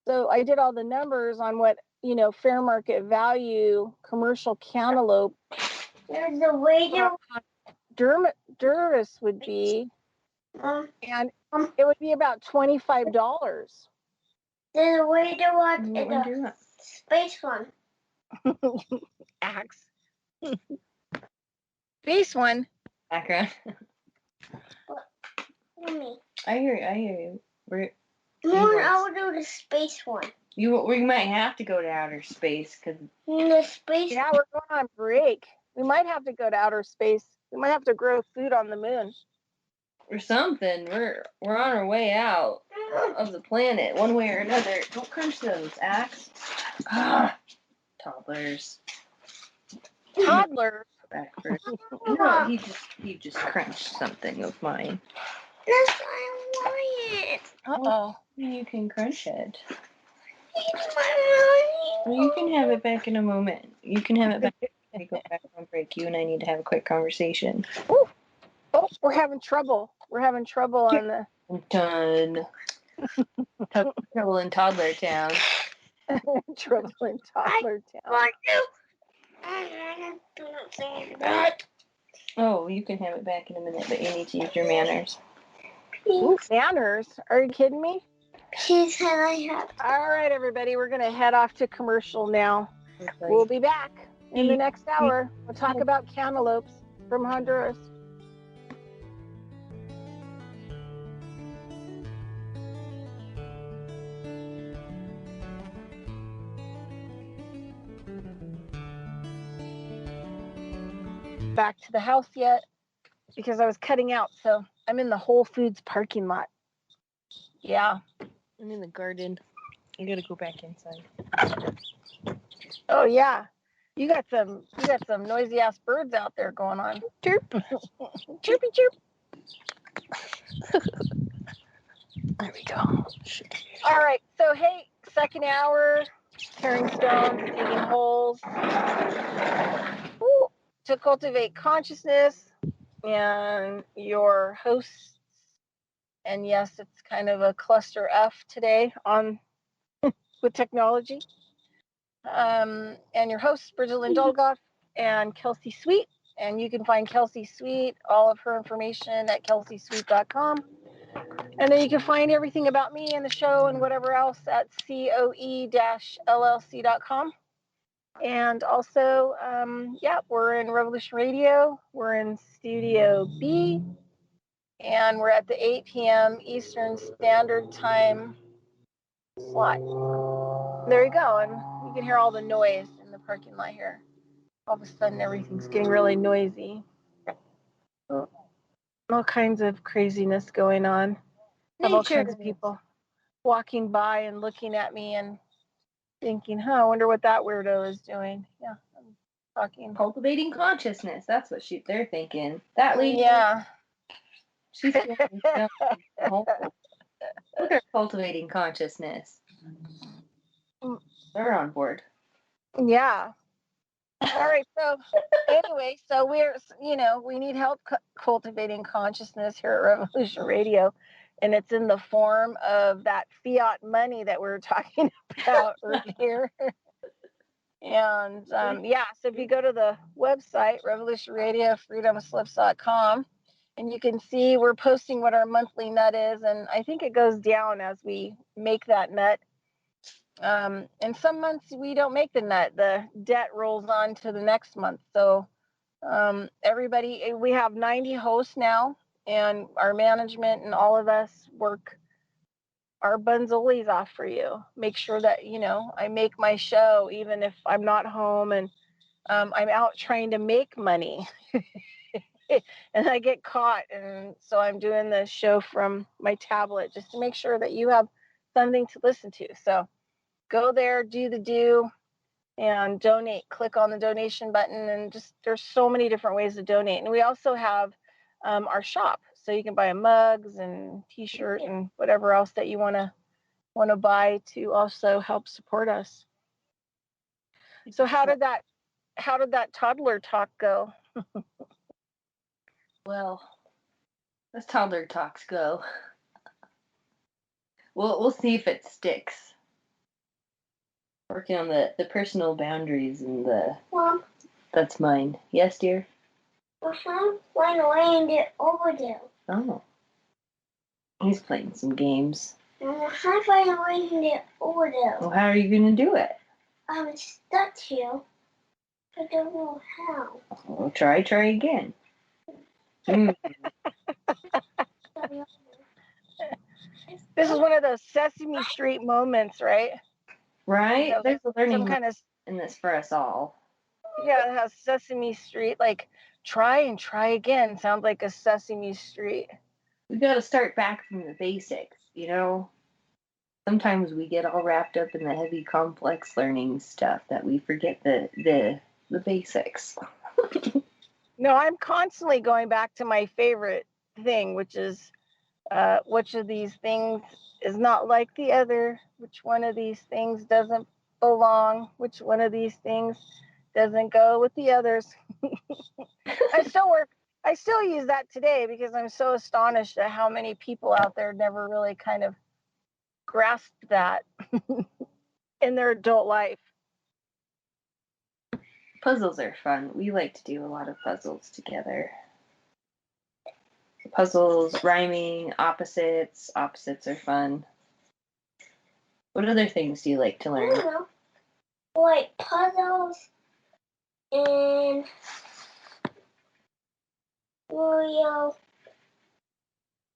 so I did all the numbers on what, you know, fair market value commercial cantaloupe There's a radio. Durvis would be, and it would be about $25. There's a radio watch in a space one. Axe. Space one. Background. Mommy. I hear you. I will do the space one. We might have to go to outer space because The space. Yeah, we're going on break. We might have to go to outer space. We might have to grow food on the moon. or something. We're on our way out of the planet, one way or another. Don't crunch those, Axe. Toddlers. Toddlers. Back first. No, he just crunched something of mine. That's what I want. Uh-oh. You can crunch it. It's my Well, you can have it back in a moment. You can have it back. We go back on break. You and I need to have a quick conversation. Ooh. Oh, we're having trouble. We're having trouble on the... I'm done. Trouble in Toddler Town. trouble in Toddler Town. Do not say that. Oh, you can have it back in a minute, but you need to use your manners. Ooh, manners. Are you kidding me? She said I have. All right, everybody, we're going to head off to commercial now. We'll be back in the next hour. We'll talk about cantaloupes from Honduras. Back to the house yet because I was cutting out, so I'm in the Whole Foods parking lot. Yeah. I'm in the garden. I gotta go back inside. Oh yeah. You got some noisy ass birds out there going on. Chirp. Chirpy chirp. There we go. All right. So hey, second hour, carrying stones, digging holes. Ooh, to cultivate consciousness and your hosts. And yes, it's kind of a cluster F today on with technology. And your hosts, Bridgette Dolgoff and Kelsey Sweet. And you can find Kelsey Sweet, all of her information at kelseysweet.com. And then you can find everything about me and the show and whatever else at coe-llc.com. And also, we're in Revolution Radio. We're in Studio B. And we're at the 8 p.m. Eastern Standard Time slot. There you go. And you can hear all the noise in the parking lot here. All of a sudden, everything's getting really noisy. All kinds of craziness going on. Have all kinds of people walking by and looking at me and thinking, I wonder what that weirdo is doing. Yeah, I'm talking. Cultivating consciousness. That's what they're thinking. That lady. Yeah. She's Look at cultivating consciousness. They're on board. Yeah. All right. So anyway, so we need help cultivating consciousness here at Revolution Radio. And it's in the form of that fiat money that we were talking about earlier. And so if you go to the website, revolutionradiofreedomslips.com, and you can see we're posting what our monthly nut is. And I think it goes down as we make that nut. And some months we don't make the nut. The debt rolls on to the next month. So everybody, we have 90 hosts now, and our management and all of us work our bunzolies off for you. Make sure that, I make my show even if I'm not home and I'm out trying to make money. And I get caught. And so I'm doing the show from my tablet just to make sure that you have something to listen to. So go there, do the do, and donate. Click on the donation button, and there's so many different ways to donate. And we also have our shop, so you can buy mugs and T-shirt and whatever else that you want to buy to also help support us. So how did that toddler talk go? Well, as toddler talks go, we'll see if it sticks. Working on the personal boundaries and the... Mom. That's mine. Yes, dear? Mom went away and did overdue. Oh. He's playing some games. I went away and did overdue. Well, how are you going to do it? I'm stuck here. I don't know how. Well, try again. This is one of those Sesame Street moments, right? Right? There's a learning some kind of in this for us all. Yeah, it has Sesame Street, like try and try again. Sounds like a Sesame Street. We got to start back from the basics, Sometimes we get all wrapped up in the heavy, complex learning stuff that we forget the basics. No, I'm constantly going back to my favorite thing, which is which of these things is not like the other? Which one of these things doesn't belong? Which one of these things doesn't go with the others? I still use that today because I'm so astonished at how many people out there never really kind of grasped that in their adult life. Puzzles are fun. We like to do a lot of puzzles together. Puzzles, rhyming, opposites. Opposites are fun. What other things do you like to learn? I don't know. Like puzzles and Mario.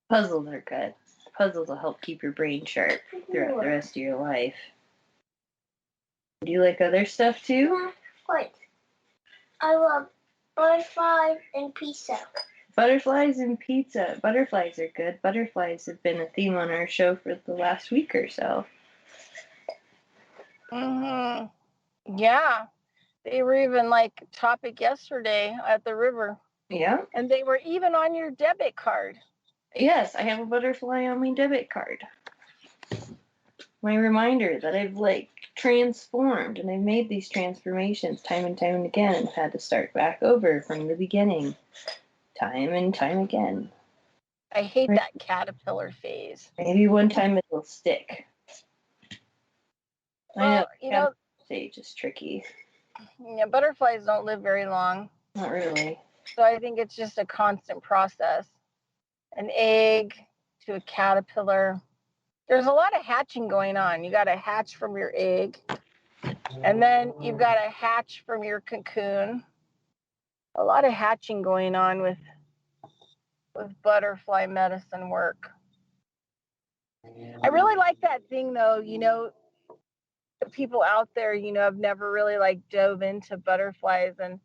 Puzzles are good. Puzzles will help keep your brain sharp throughout the rest of your life. Do you like other stuff too? What? I love butterflies and pizza. Butterflies and pizza. Butterflies are good. Butterflies have been a theme on our show for the last week or so. Yeah. They were even like topic yesterday at the river. Yeah. And they were even on your debit card. Yes, I have a butterfly on my debit card. My reminder that I've transformed, and I've made these transformations time and time and again and had to start back over from the beginning. Time and time again. I hate that caterpillar phase. Maybe one time it'll stick. Well, I know the stage is tricky. Yeah, butterflies don't live very long. Not really. So I think it's just a constant process. An egg to a caterpillar. There's a lot of hatching going on. You got to hatch from your egg. And then you've got to hatch from your cocoon. A lot of hatching going on with butterfly medicine work. I really like that thing though, people out there, have never really dove into butterflies, and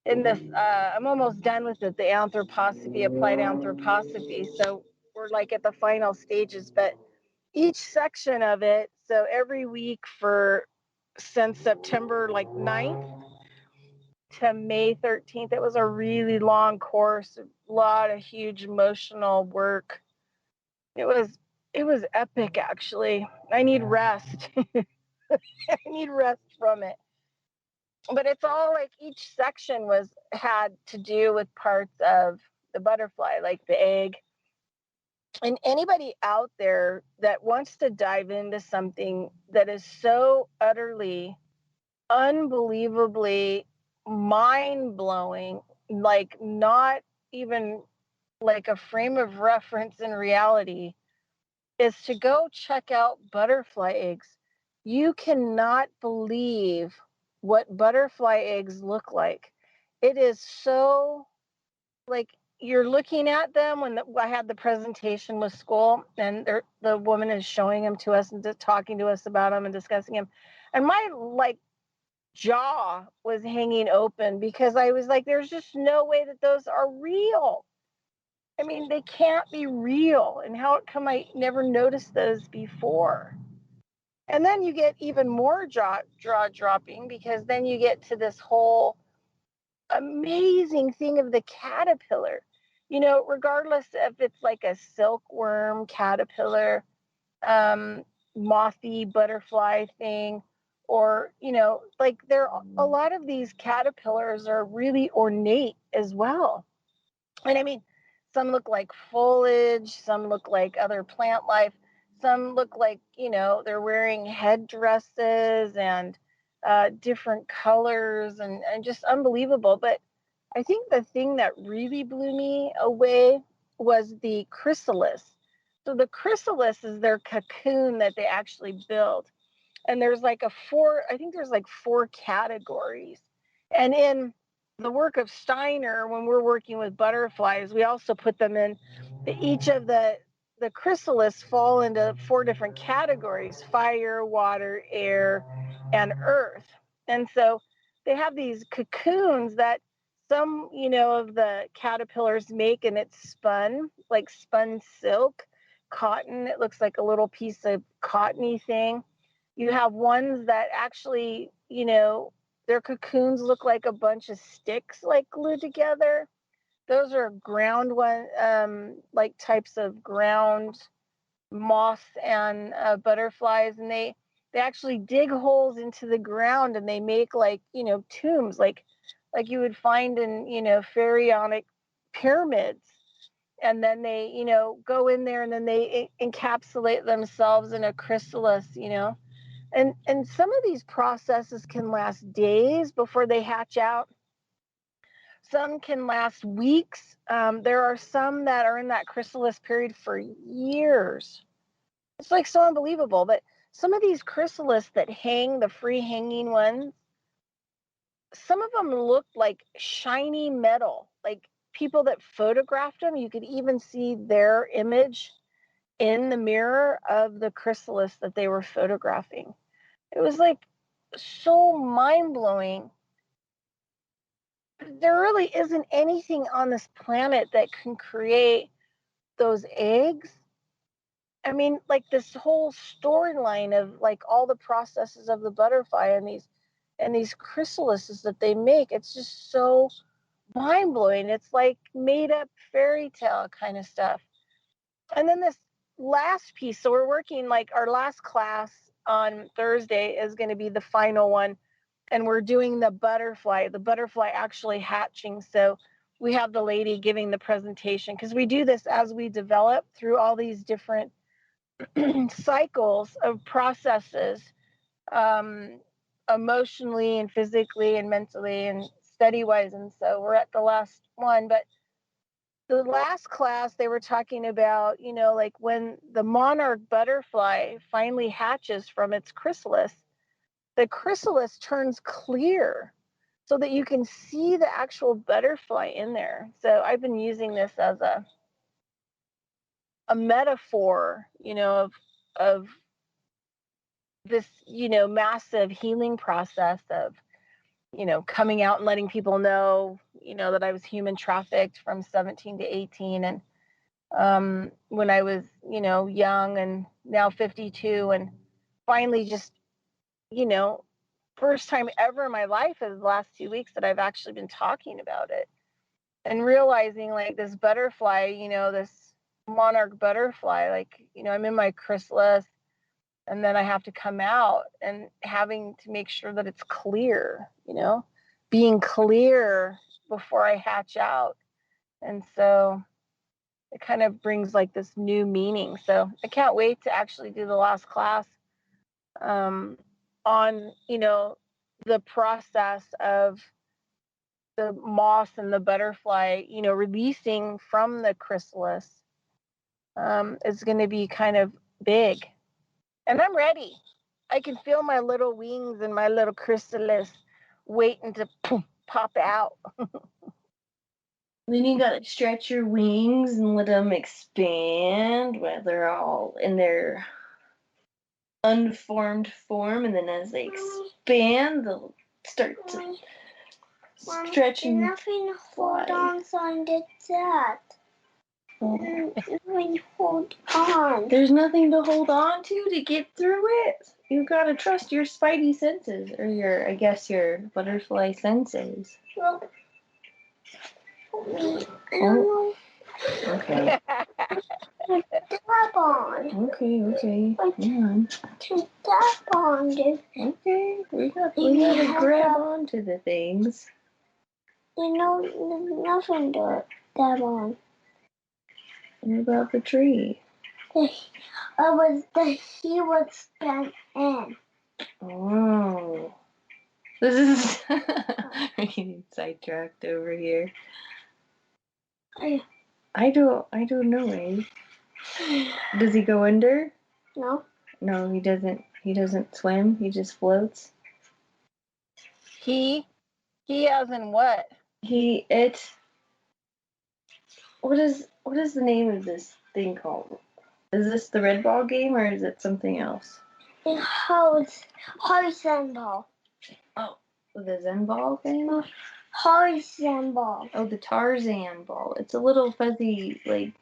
in this I'm almost done with it, the anthroposophy, applied anthroposophy. So we're at the final stages, but each section of it, so every week since September 9th to May 13th, it was a really long course, a lot of huge emotional work. It was epic, actually. I need rest. I need rest from it. But it's all each section had to do with parts of the butterfly, like the egg. And anybody out there that wants to dive into something that is so utterly, unbelievably mind-blowing, not even a frame of reference in reality, is to go check out butterfly eggs. You cannot believe what butterfly eggs look like. It is so you're looking at them when I had the presentation with school, and the woman is showing them to us and talking to us about them and discussing them. And my jaw was hanging open because I was there's just no way that those are real. I mean, they can't be real. And how come I never noticed those before? And then you get even more jaw dropping, because then you get to this whole amazing thing of the caterpillar. Regardless if it's a silkworm caterpillar, mothy butterfly thing, or there a lot of these caterpillars are really ornate as well. And I mean, some look like foliage, some look like other plant life, some look like they're wearing headdresses and different colors, and just unbelievable. But I think the thing that really blew me away was the chrysalis. So the chrysalis is their cocoon that they actually build. And there's I think there's 4 categories. And in the work of Steiner, when we're working with butterflies, we also put them in each of the chrysalis fall into 4 different categories: fire, water, air, and earth. And so they have these cocoons that some, of the caterpillars make, and it's spun, like spun silk, cotton. It looks like a little piece of cottony thing. You have ones that actually, their cocoons look like a bunch of sticks glued together. Those are ground one, types of ground moths and butterflies, and they actually dig holes into the ground, and they make tombs, like you would find in pharaonic pyramids. And then they go in there, and then they encapsulate themselves in a chrysalis. And some of these processes can last days before they hatch out. Some can last weeks. There are some that are in that chrysalis period for years. It's like so unbelievable. But some of these chrysalis that hang, the free hanging ones, some of them look like shiny metal. Like people that photographed them, you could even see their image in the mirror of the chrysalis that they were photographing. It was like so mind-blowing. There really isn't anything on this planet that can create those eggs. I mean, like this whole storyline of like all the processes of the butterfly and these chrysalises that they make, it's just so mind-blowing. It's like made up fairy tale kind of stuff. And then this last piece, so we're working, like our last class on Thursday is going to be the final one, and we're doing the butterfly actually hatching. So we have the lady giving the presentation, because we do this as we develop through all these different cycles of processes, emotionally and physically and mentally and study wise. And so we're at the last one. But the last class, they were talking about, you know, like when the monarch butterfly finally hatches from its chrysalis, the chrysalis turns clear so that you can see the actual butterfly in there. So I've been using this as a metaphor, you know, of this, you know, massive healing process of, you know, coming out and letting people know, you know, that I was human trafficked from 17 to 18. And when I was, you know, young, and now 52, and finally just, you know, first time ever in my life is the last 2 weeks that I've actually been talking about it, and realizing like this butterfly, you know, this monarch butterfly, like, you know, I'm in my chrysalis, and then I have to come out and having to make sure that it's clear, you know, being clear before I hatch out. And so it kind of brings like this new meaning. So I can't wait to actually do the last class on, you know, the process of the moth and the butterfly, you know, releasing from the chrysalis. Is going to be kind of big. And I'm ready. I can feel my little wings and my little chrysalis waiting to pop out. Then you gotta stretch your wings and let them expand while they're all in their unformed form, and then as they expand, they'll start to stretch and nothing fly. hold on to that. Hold on. There's nothing to hold on to get through it. You gotta trust your spidey senses, or your butterfly senses. Well, I don't know. Okay. Tap on. Okay. Hang on. To tap on it. Okay, we gotta grab onto the things. You know, there's nothing to tap on. What about the tree? He was bent in. Oh. This is we're getting sidetracked over here. I don't know, eh? Does he go under? No. No, he doesn't. He doesn't swim. He just floats. He as in what? What is the name of this thing called? Is this the red ball game, or is it something else? It holds horizontal. Oh, the Zen ball thing? Horizontal. Oh, the Tarzan ball. It's a little fuzzy, like,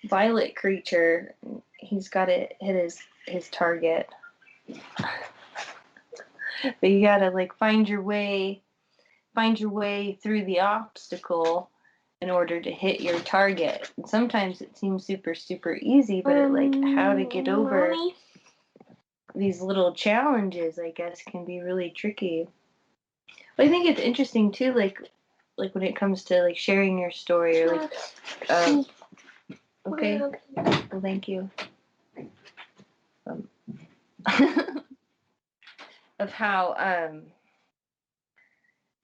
violet creature. He's got to hit his target. But you gotta, like, find your way through the obstacle in order to hit your target. And sometimes it seems super, super easy, but how to get over Mommy? these little challenges, I guess, can be really tricky. But I think it's interesting too, like when it comes to like sharing your story, or like, okay, well, thank you. Of how,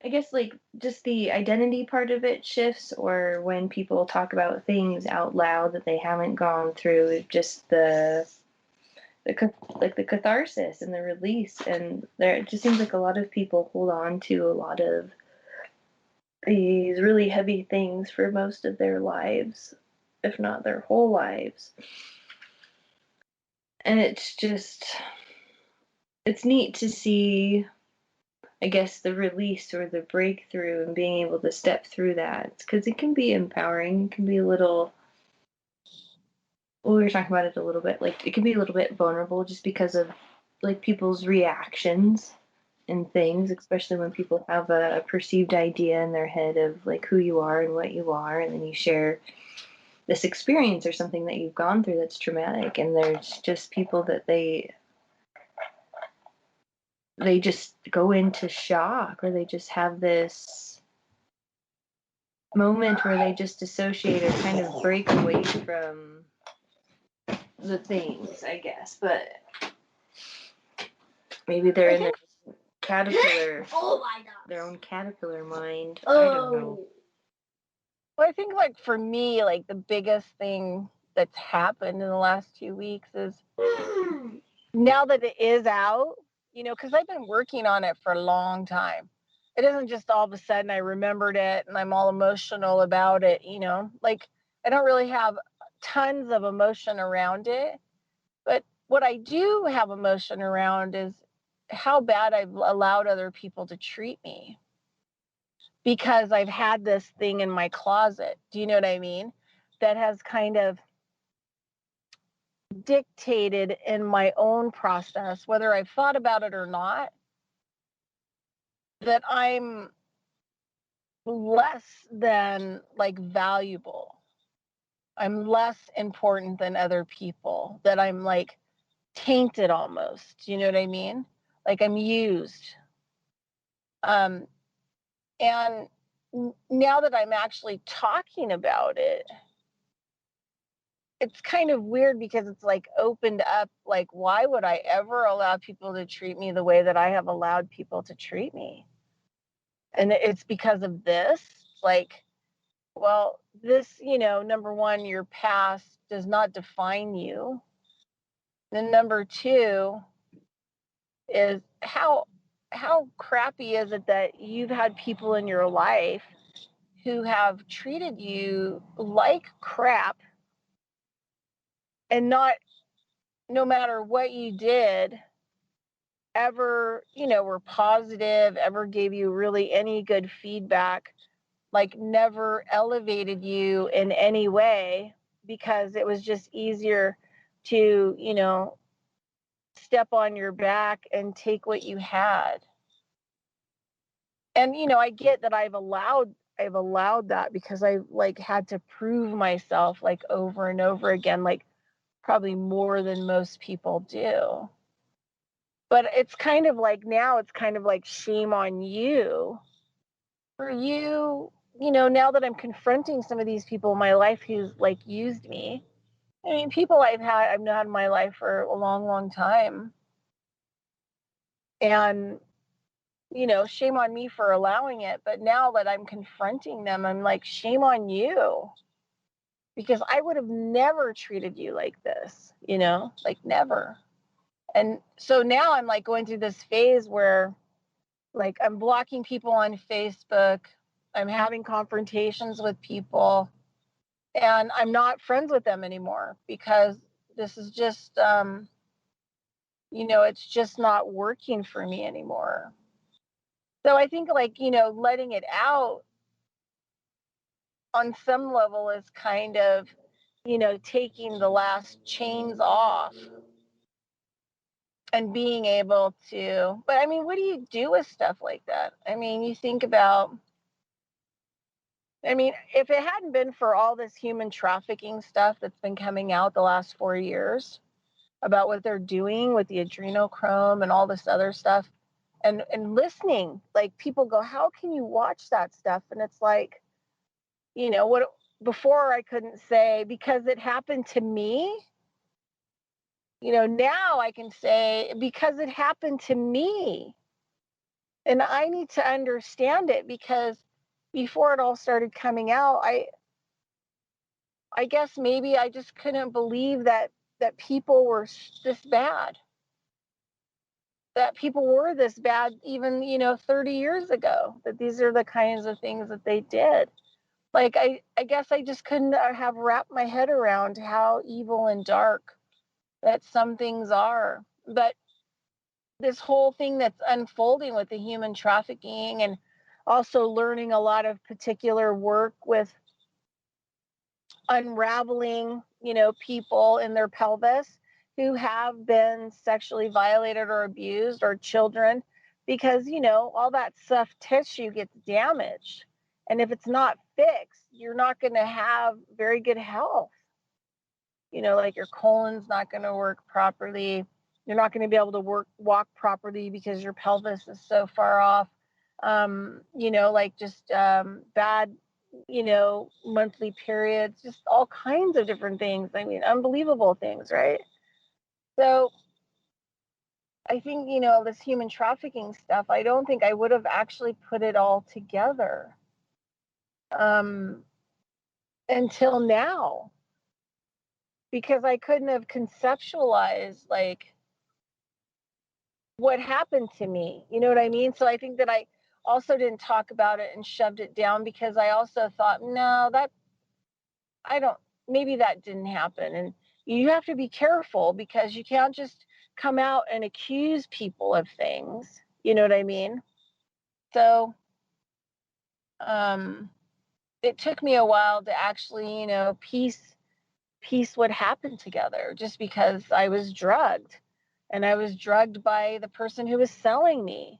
I guess like just the identity part of it shifts, or when people talk about things out loud that they haven't gone through, just the catharsis and the release, and there it just seems like a lot of people hold on to a lot of these really heavy things for most of their lives, if not their whole lives. And it's neat to see, I guess, the release or the breakthrough and being able to step through that, because it can be empowering. It can be a little, well, we were talking about it a little bit, like it can be a little bit vulnerable just because of like people's reactions and things, especially when people have a perceived idea in their head of like who you are and what you are, and then you share this experience or something that you've gone through that's traumatic, and there's just people that they just go into shock, or they just have this moment where they just dissociate or kind of break away from the things, I guess. But maybe they're in their caterpillar, their own caterpillar mind. I don't know. Well, I think like for me, like the biggest thing that's happened in the last 2 weeks is now that it is out, you know, because I've been working on it for a long time. It isn't just all of a sudden I remembered it and I'm all emotional about it, you know, like I don't really have tons of emotion around it. But what I do have emotion around is how bad I've allowed other people to treat me, because I've had this thing in my closet. Do you know what I mean? That has kind of dictated in my own process, whether I've thought about it or not, that I'm less than like valuable. I'm less important than other people, that I'm like tainted almost. You know what I mean? Like I'm used. And now that I'm actually talking about it, it's kind of weird because it's like opened up, like, why would I ever allow people to treat me the way that I have allowed people to treat me? And it's because of this. Like, well, this, you know, number one, your past does not define you. Then number two is how crappy is it that you've had people in your life who have treated you like crap, and not, no matter what you did, ever, you know, were positive, ever gave you really any good feedback, like never elevated you in any way, because it was just easier to, you know, step on your back and take what you had. And, you know, I get that I've allowed that because I like had to prove myself like over and over again, like probably more than most people do. But it's kind of like now it's kind of like shame on you for you, you know, now that I'm confronting some of these people in my life who's like used me. I mean, people I've known in my life for a long, long time. And, you know, shame on me for allowing it. But now that I'm confronting them, I'm like, shame on you. Because I would have never treated you like this, you know, like never. And so now I'm like going through this phase where like I'm blocking people on Facebook, I'm having confrontations with people, and I'm not friends with them anymore because this is just, you know, it's just not working for me anymore. So I think like, you know, letting it out on some level is kind of, you know, taking the last chains off and being able to, but I mean, what do you do with stuff like that? I mean, you think about, I mean, if it hadn't been for all this human trafficking stuff that's been coming out the last 4 years about what they're doing with the adrenochrome and all this other stuff, and listening, like people go, how can you watch that stuff? And it's like, you know, what before I couldn't say because it happened to me. You know, now I can say because it happened to me. And I need to understand it, because before it all started coming out, I guess maybe I just couldn't believe that people were this bad. That people were this bad even, 30 years ago, that these are the kinds of things that they did. Like, I guess I just couldn't have wrapped my head around how evil and dark that some things are. But this whole thing that's unfolding with the human trafficking, and also learning a lot of particular work with unraveling, people in their pelvis who have been sexually violated or abused, or children, because, all that soft tissue gets damaged. And if it's not fixed, you're not going to have very good health. Like your colon's not going to work properly. You're not going to be able to walk properly because your pelvis is so far off. Like just bad, monthly periods, just all kinds of different things. I mean, unbelievable things, right? So I think, this human trafficking stuff, I don't think I would have actually put it all together until now, because I couldn't have conceptualized like what happened to me. You know what I mean? So I think that I also didn't talk about it and shoved it down, because I also thought, no, maybe that didn't happen. And you have to be careful, because you can't just come out and accuse people of things. You know what I mean? So it took me a while to actually, piece what happened together, just because I was drugged, and I was drugged by the person who was selling me.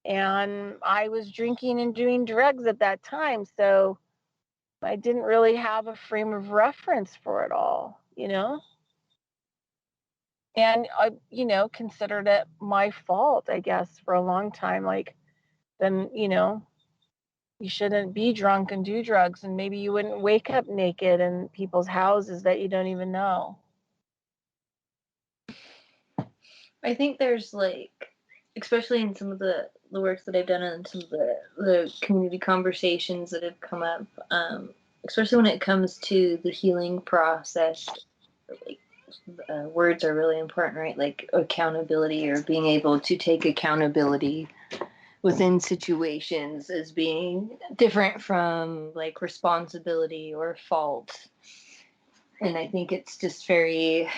And I was drinking and doing drugs at that time. So I didn't really have a frame of reference for it all, And I, considered it my fault, I guess, for a long time. Like, then, you shouldn't be drunk and do drugs, and maybe you wouldn't wake up naked in people's houses that you don't even know. I think there's like, especially in some of the work that I've done and some of the community conversations that have come up, especially when it comes to the healing process, like words are really important, right? Like accountability, or being able to take accountability within situations as being different from like responsibility or fault. And I think it's just very,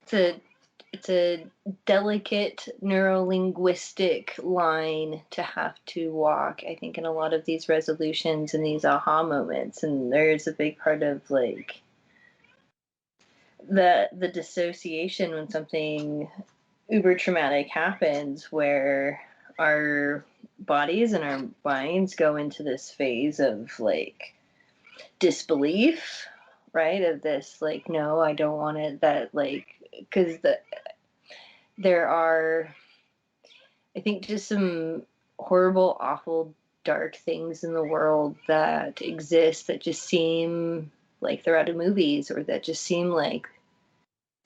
it's a delicate neuro-linguistic line to have to walk, I think, in a lot of these resolutions and these aha moments. And there's a big part of like the dissociation when something uber traumatic happens, where our bodies and our minds go into this phase of like disbelief, right? Of this like, no, I don't want it, that like, because there are, I think, just some horrible, awful, dark things in the world that exist that just seem like they're out of movies, or that just seem like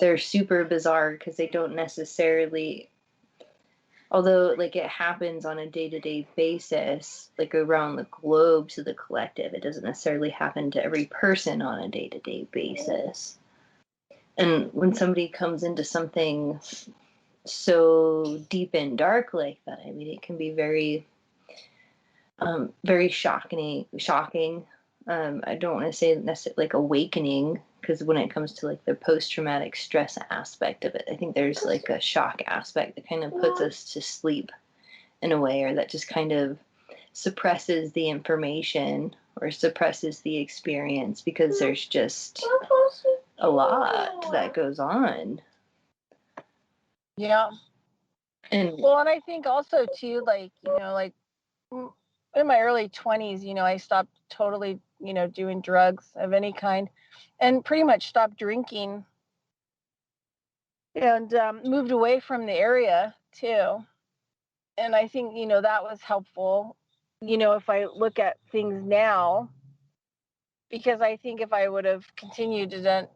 they're super bizarre, because they don't necessarily, although like it happens on a day-to-day basis, like around the globe to the collective, it doesn't necessarily happen to every person on a day-to-day basis. And when somebody comes into something so deep and dark like that, I mean, it can be very very shocking. I don't want to say necessarily like awakening, because when it comes to like the post-traumatic stress aspect of it, I think there's like a shock aspect that kind of puts us to sleep in a way, or that just kind of suppresses the information or suppresses the experience, because there's just a lot that goes on. Yeah. And well, and I think also too, like, like in my early 20s, I stopped totally, doing drugs of any kind, and pretty much stopped drinking, and moved away from the area too. And I think, that was helpful, if I look at things now, because I think if I would have continued to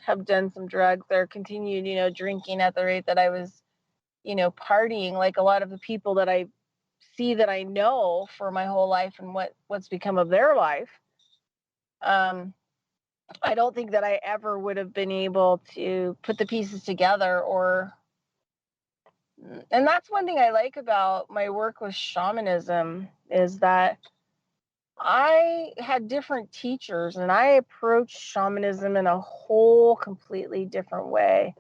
have done some drugs, or continued, drinking at the rate that I was partying like a lot of the people that I see that I know for my whole life and what's become of their life. I don't think that I ever would have been able to put the pieces together, and that's one thing I like about my work with shamanism is that I had different teachers and I approached shamanism in a whole completely different way.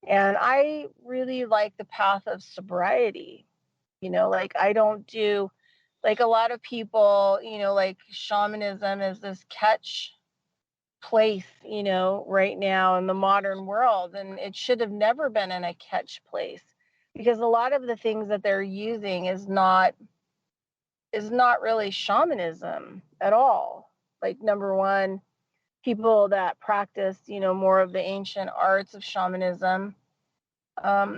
And I really like the path of sobriety. Like I don't do, like a lot of people, like shamanism is this catch place, right now in the modern world. And it should have never been in a catch place, because a lot of the things that they're using is not really shamanism at all. Like, number one, people that practice, more of the ancient arts of shamanism,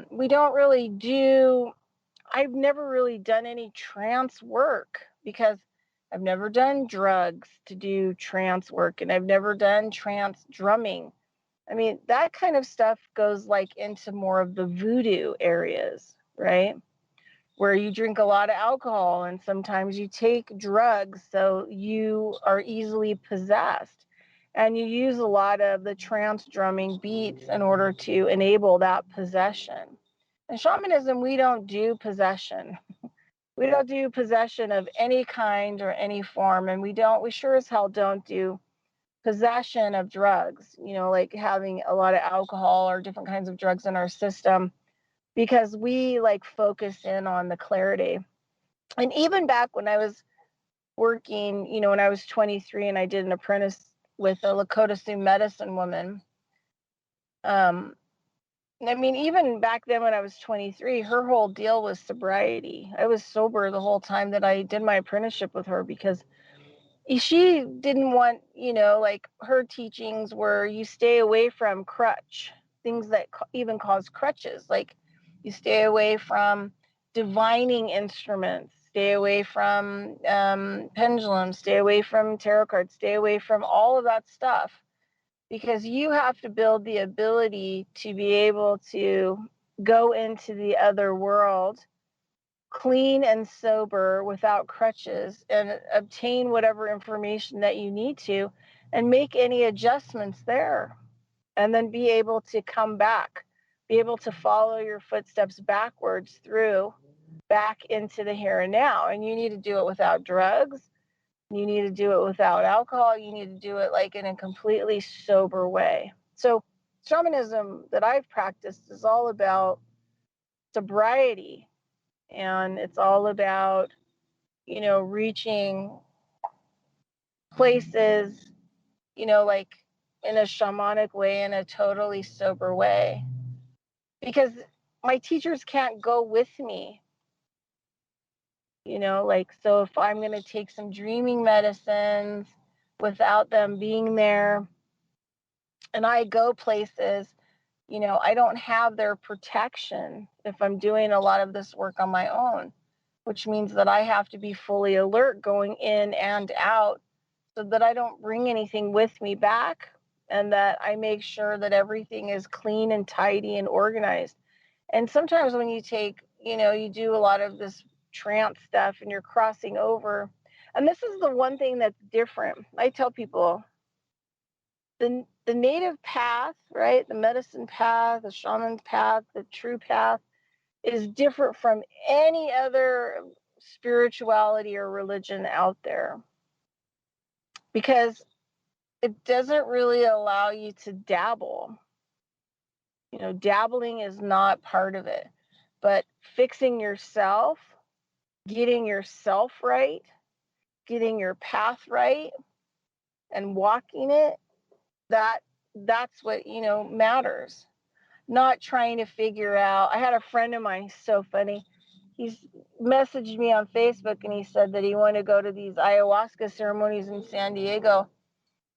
we don't really do, I've never really done any trance work because I've never done drugs to do trance work, and I've never done trance drumming. I mean, that kind of stuff goes like into more of the voodoo areas, right? Where you drink a lot of alcohol and sometimes you take drugs so you are easily possessed. And you use a lot of the trance drumming beats in order to enable that possession. In shamanism, we don't do possession. We don't do possession of any kind or any form. And we sure as hell don't do possession of drugs, like having a lot of alcohol or different kinds of drugs in our system, because we like focus in on the clarity. And even back when I was working, when I was 23 and I did an apprentice with a Lakota Sioux medicine woman, I mean, even back then when I was 23, her whole deal was sobriety. I was sober the whole time that I did my apprenticeship with her, because she didn't want, like her teachings were you stay away from crutch, things that even cause crutches. Like you stay away from divining instruments, stay away from pendulums, stay away from tarot cards, stay away from all of that stuff, because you have to build the ability to be able to go into the other world clean and sober without crutches and obtain whatever information that you need to and make any adjustments there, and then be able to come back, be able to follow your footsteps backwards through back into the here and now. And you need to do it without drugs, you need to do it without alcohol, you need to do it like in a completely sober way. So shamanism that I've practiced is all about sobriety, and it's all about, reaching places, like in a shamanic way, in a totally sober way, because my teachers can't go with me, like, so if I'm going to take some dreaming medicines without them being there and I go places, I don't have their protection if I'm doing a lot of this work on my own, which means that I have to be fully alert going in and out so that I don't bring anything with me back, and that I make sure that everything is clean and tidy and organized. And sometimes when you take, you do a lot of this trance stuff and you're crossing over, and this is the one thing that's different. I tell people the native path, right? The medicine path, the shaman's path, the true path is different from any other spirituality or religion out there, because it doesn't really allow you to dabble. Dabbling is not part of it, but fixing yourself, getting yourself right, getting your path right, and walking it, that's what, matters. Not trying to figure out. I had a friend of mine, so funny. He's messaged me on Facebook and he said that he wanted to go to these ayahuasca ceremonies in San Diego.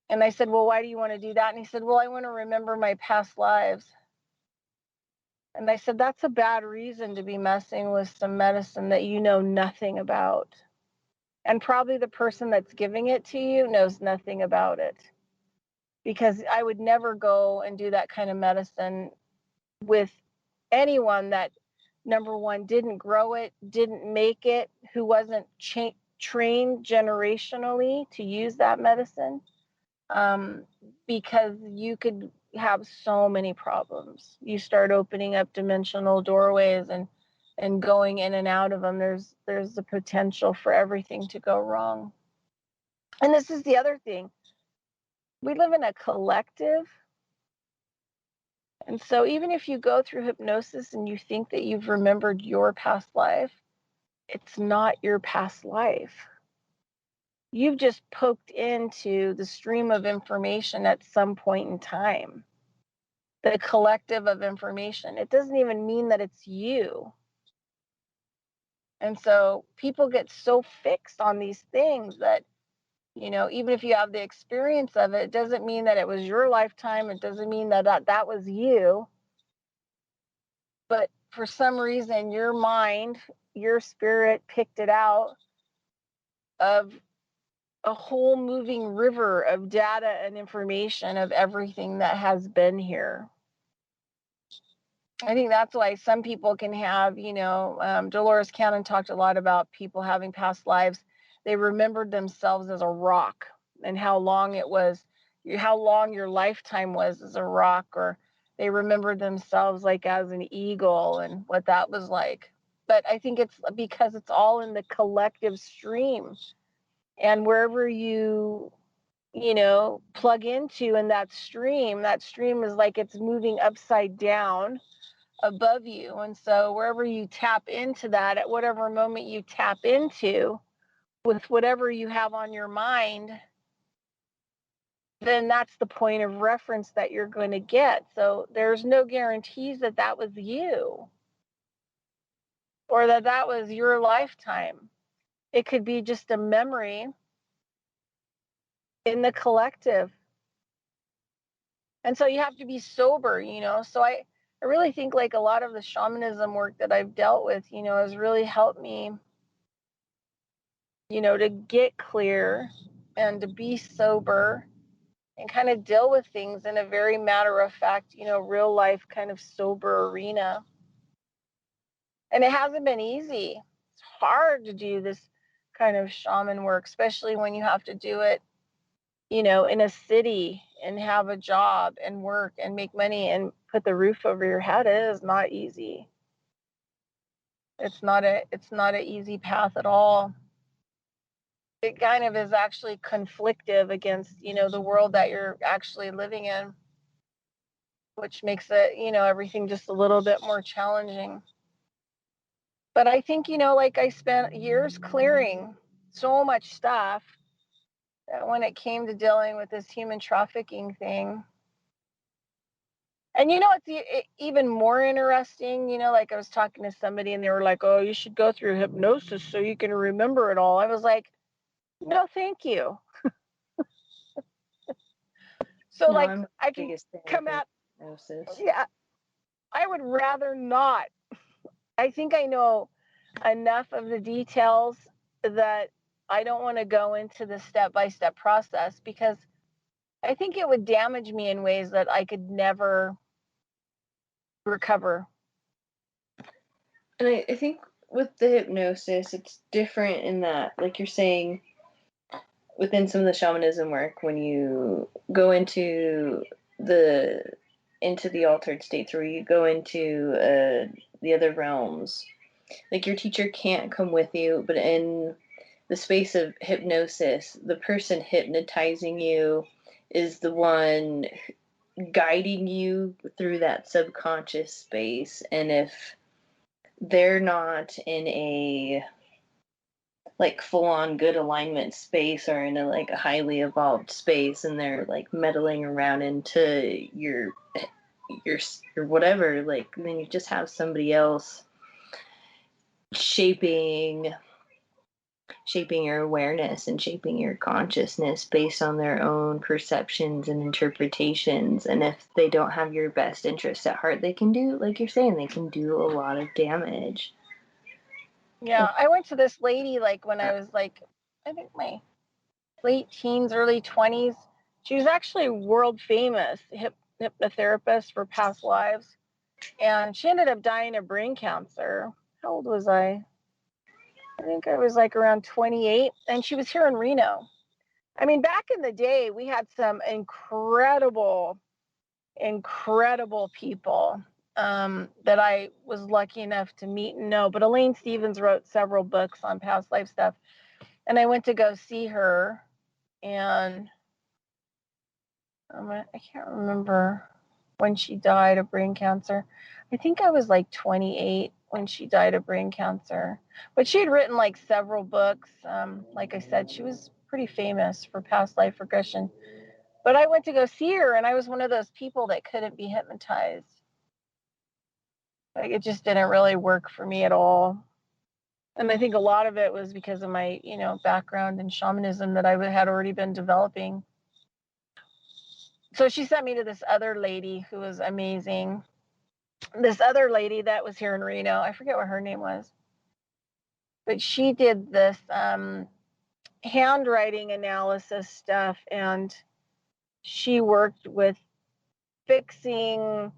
And I said, well, why do you want to do that? And he said, well, I want to remember my past lives. And I said, that's a bad reason to be messing with some medicine that you know nothing about. And probably the person that's giving it to you knows nothing about it. Because I would never go and do that kind of medicine with anyone that number one, didn't grow it, didn't make it, who wasn't trained generationally to use that medicine, because you could have so many problems. You start opening up dimensional doorways and going in and out of them. There's the potential for everything to go wrong. And this is the other thing. We live in a collective. And so even if you go through hypnosis and you think that you've remembered your past life, it's not your past life. You've just poked into the stream of information at some point in time, the collective of information. It doesn't even mean that it's you. And so people get so fixed on these things that, you know, even if you have the experience of it, it doesn't mean that it was your lifetime. It doesn't mean that that was you. But for some reason, your mind, your spirit picked it out of a whole moving river of data and information of everything that has been here. I think that's why some people can have, you know, Dolores Cannon talked a lot about people having past lives. They remembered themselves as a rock and how long it was, how long your lifetime was as a rock, or they remembered themselves like as an eagle and what that was like. But I think it's because it's all in the collective stream. And wherever you know, plug into in that stream is like it's moving upside down above you. And so wherever you tap into that, at whatever moment you tap into with whatever you have on your mind, then that's the point of reference that you're going to get. So there's no guarantees that that was you or that that was your lifetime. It could be just a memory in the collective. And so you have to be sober, you know. So I really think like a lot of the shamanism work that I've dealt with, you know, has really helped me, you know, to get clear and to be sober and kind of deal with things in a very matter of fact, you know, real life kind of sober arena. And it hasn't been easy. It's hard to do this kind of shaman work, especially when you have to do it, you know, in a city and have a job and work and make money and put the roof over your head. It is not easy. It's not an easy path at all. It kind of is actually conflictive against, you know, the world that you're actually living in, which makes it, you know, everything just a little bit more challenging. But I think, you know, like I spent years clearing so much stuff that when it came to dealing with this human trafficking thing, and you know, it's even more interesting, you know, like I was talking to somebody and they were like, oh, you should go through hypnosis so you can remember it all. I was like, no, thank you. So no, like I can come at hypnosis. Yeah, I would rather not. I think I know enough of the details that I don't want to go into the step-by-step process because I think it would damage me in ways that I could never recover. And I think with the hypnosis, it's different in that, like you're saying, within some of the shamanism work, when you go into the altered states, where you go into the other realms, like your teacher can't come with you, but in the space of hypnosis, the person hypnotizing you is the one guiding you through that subconscious space. And if they're not in a like full-on good alignment space or in a like a highly evolved space and they're like meddling around into your whatever, like then you just have somebody else shaping your awareness and shaping your consciousness based on their own perceptions and interpretations. And if they don't have your best interests at heart, they can do, like you're saying, they can do a lot of damage. Yeah, I went to this lady like when I was like, I think my late teens, early 20s. She was actually world famous hypnotherapist for past lives. And she ended up dying of brain cancer. How old was I? I think I was like around 28, and she was here in Reno. I mean, back in the day, we had some incredible people that I was lucky enough to meet and know. But Elaine Stevens wrote several books on past life stuff. And I went to go see her, and I can't remember when she died of brain cancer. I think I was like 28 when she died of brain cancer. But she had written like several books. Like I said, she was pretty famous for past life regression. But I went to go see her, and I was one of those people that couldn't be hypnotized. Like, it just didn't really work for me at all. And I think a lot of it was because of my, background in shamanism that I had already been developing. So she sent me to this other lady who was amazing. This other lady that was here in Reno, I forget what her name was, but she did this handwriting analysis stuff, and she worked with fixing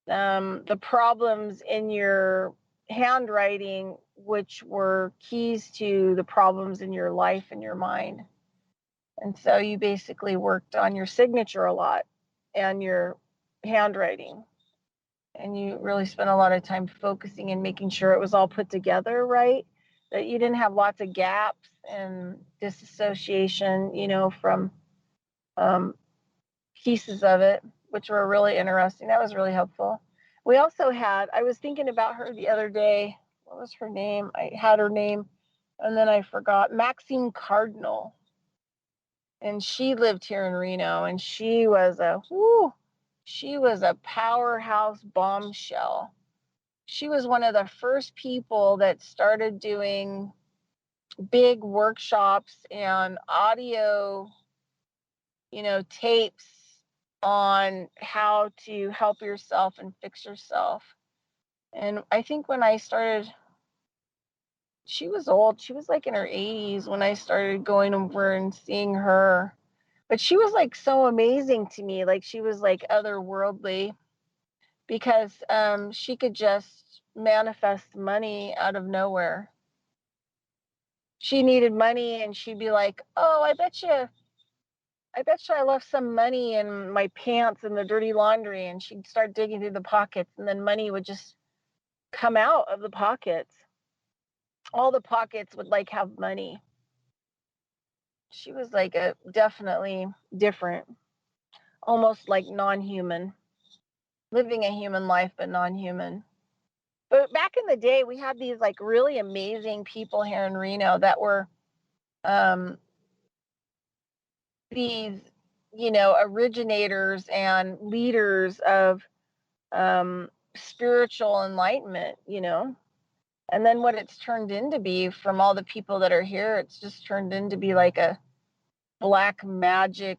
the problems in your handwriting, which were keys to the problems in your life and your mind. And so you basically worked on your signature a lot and your handwriting. And you really spent a lot of time focusing and making sure it was all put together right, that you didn't have lots of gaps and disassociation, from pieces of it, which were really interesting. That was really helpful. We also had, I was thinking about her the other day. What was her name? I had her name, and then I forgot. Maxine Cardinal. And she lived here in Reno, and she was a powerhouse bombshell. She was one of the first people that started doing big workshops and audio, tapes on how to help yourself and fix yourself. And I think when I started, she was old. She was like in her 80s when I started going over and seeing her. But she was like so amazing to me. Like, she was like otherworldly, because she could just manifest money out of nowhere. She needed money, and she'd be like, "Oh, I bet you I left some money in my pants in the dirty laundry." And she'd start digging through the pockets, and then money would just come out of the pockets. All the pockets would like have money. She was like a definitely different, almost like non-human, living a human life but non-human. But back in the day, we had these like really amazing people here in Reno that were these, originators and leaders of spiritual enlightenment, And then what it's turned into be, from all the people that are here, it's just turned into be like a black magic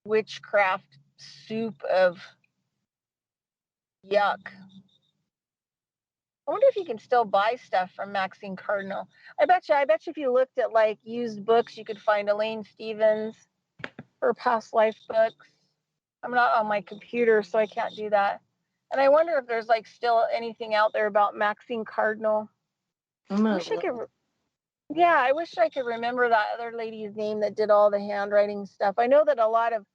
witchcraft soup of yuck. I wonder if you can still buy stuff from Maxine Cardinal. I bet you if you looked at like used books, you could find Elaine Stevens, her past life books. I'm not on my computer, so I can't do that. And I wonder if there's like still anything out there about Maxine Cardinal. I wish I could remember that other lady's name that did all the handwriting stuff. I know that a lot of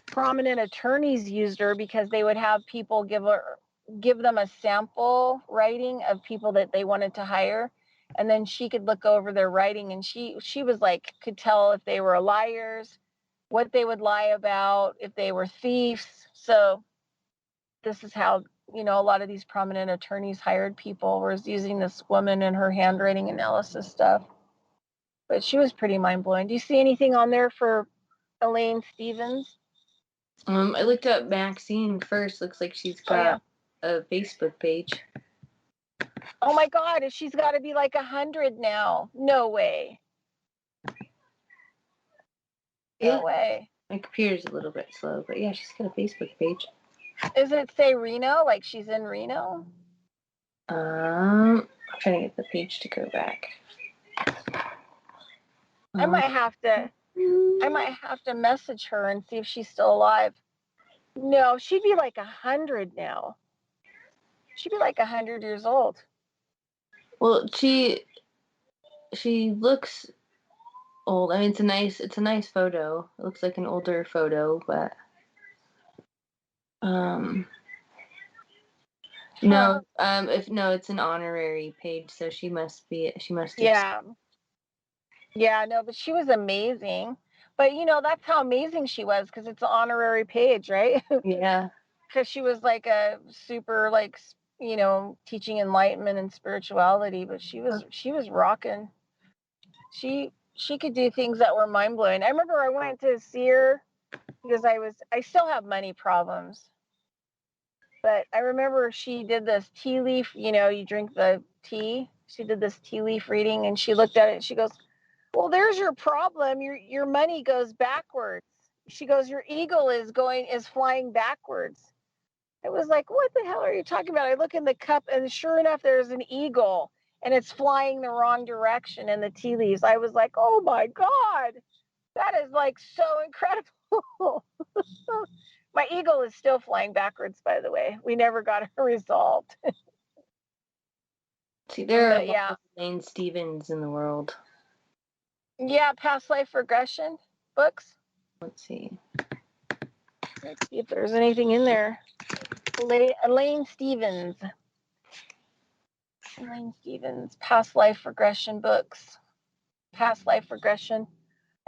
prominent attorneys used her because they would have people give them a sample writing of people that they wanted to hire, and then she could look over their writing, and she was like, could tell if they were liars, what they would lie about, if they were thieves. So this is how, a lot of these prominent attorneys hired people, was using this woman and her handwriting analysis stuff. But she was pretty mind-blowing. Do you see anything on there for Elaine Stevens? I looked up Maxine first. Looks like she's got a Facebook page. Oh my God, she's got to be like 100 now. No way. No way. My computer's a little bit slow, but yeah, she's got a Facebook page. Does it say Reno? Like she's in Reno? I'm trying to get the page to go back. I might have to message her and see if she's still alive. No, she'd be like 100 now. She'd be like 100 years old. Well, she looks old. I mean, it's a nice photo. It looks like an older photo, but no, it's an honorary page, so she must have. Yeah, no, but she was amazing. But that's how amazing she was, because it's an honorary page, right? Yeah. Because she was like a super, like, teaching enlightenment and spirituality, but she was rocking. She could do things that were mind blowing. I remember I went to see her because I still have money problems. But I remember she did this tea leaf, you drink the tea. She did this tea leaf reading, and she looked at it and she goes, "Well, there's your problem. Your money goes backwards." She goes, "Your eagle is flying backwards." It was like, "What the hell are you talking about?" I look in the cup, and sure enough, there's an eagle, and it's flying the wrong direction in the tea leaves. I was like, "Oh my God, that is like so incredible." My eagle is still flying backwards, by the way. We never got it resolved. See, there are a lot of Lane Stevens in the world. Yeah, past life regression books. Let's see if there's anything in there. Elaine Stevens, past life regression books. Past life regression.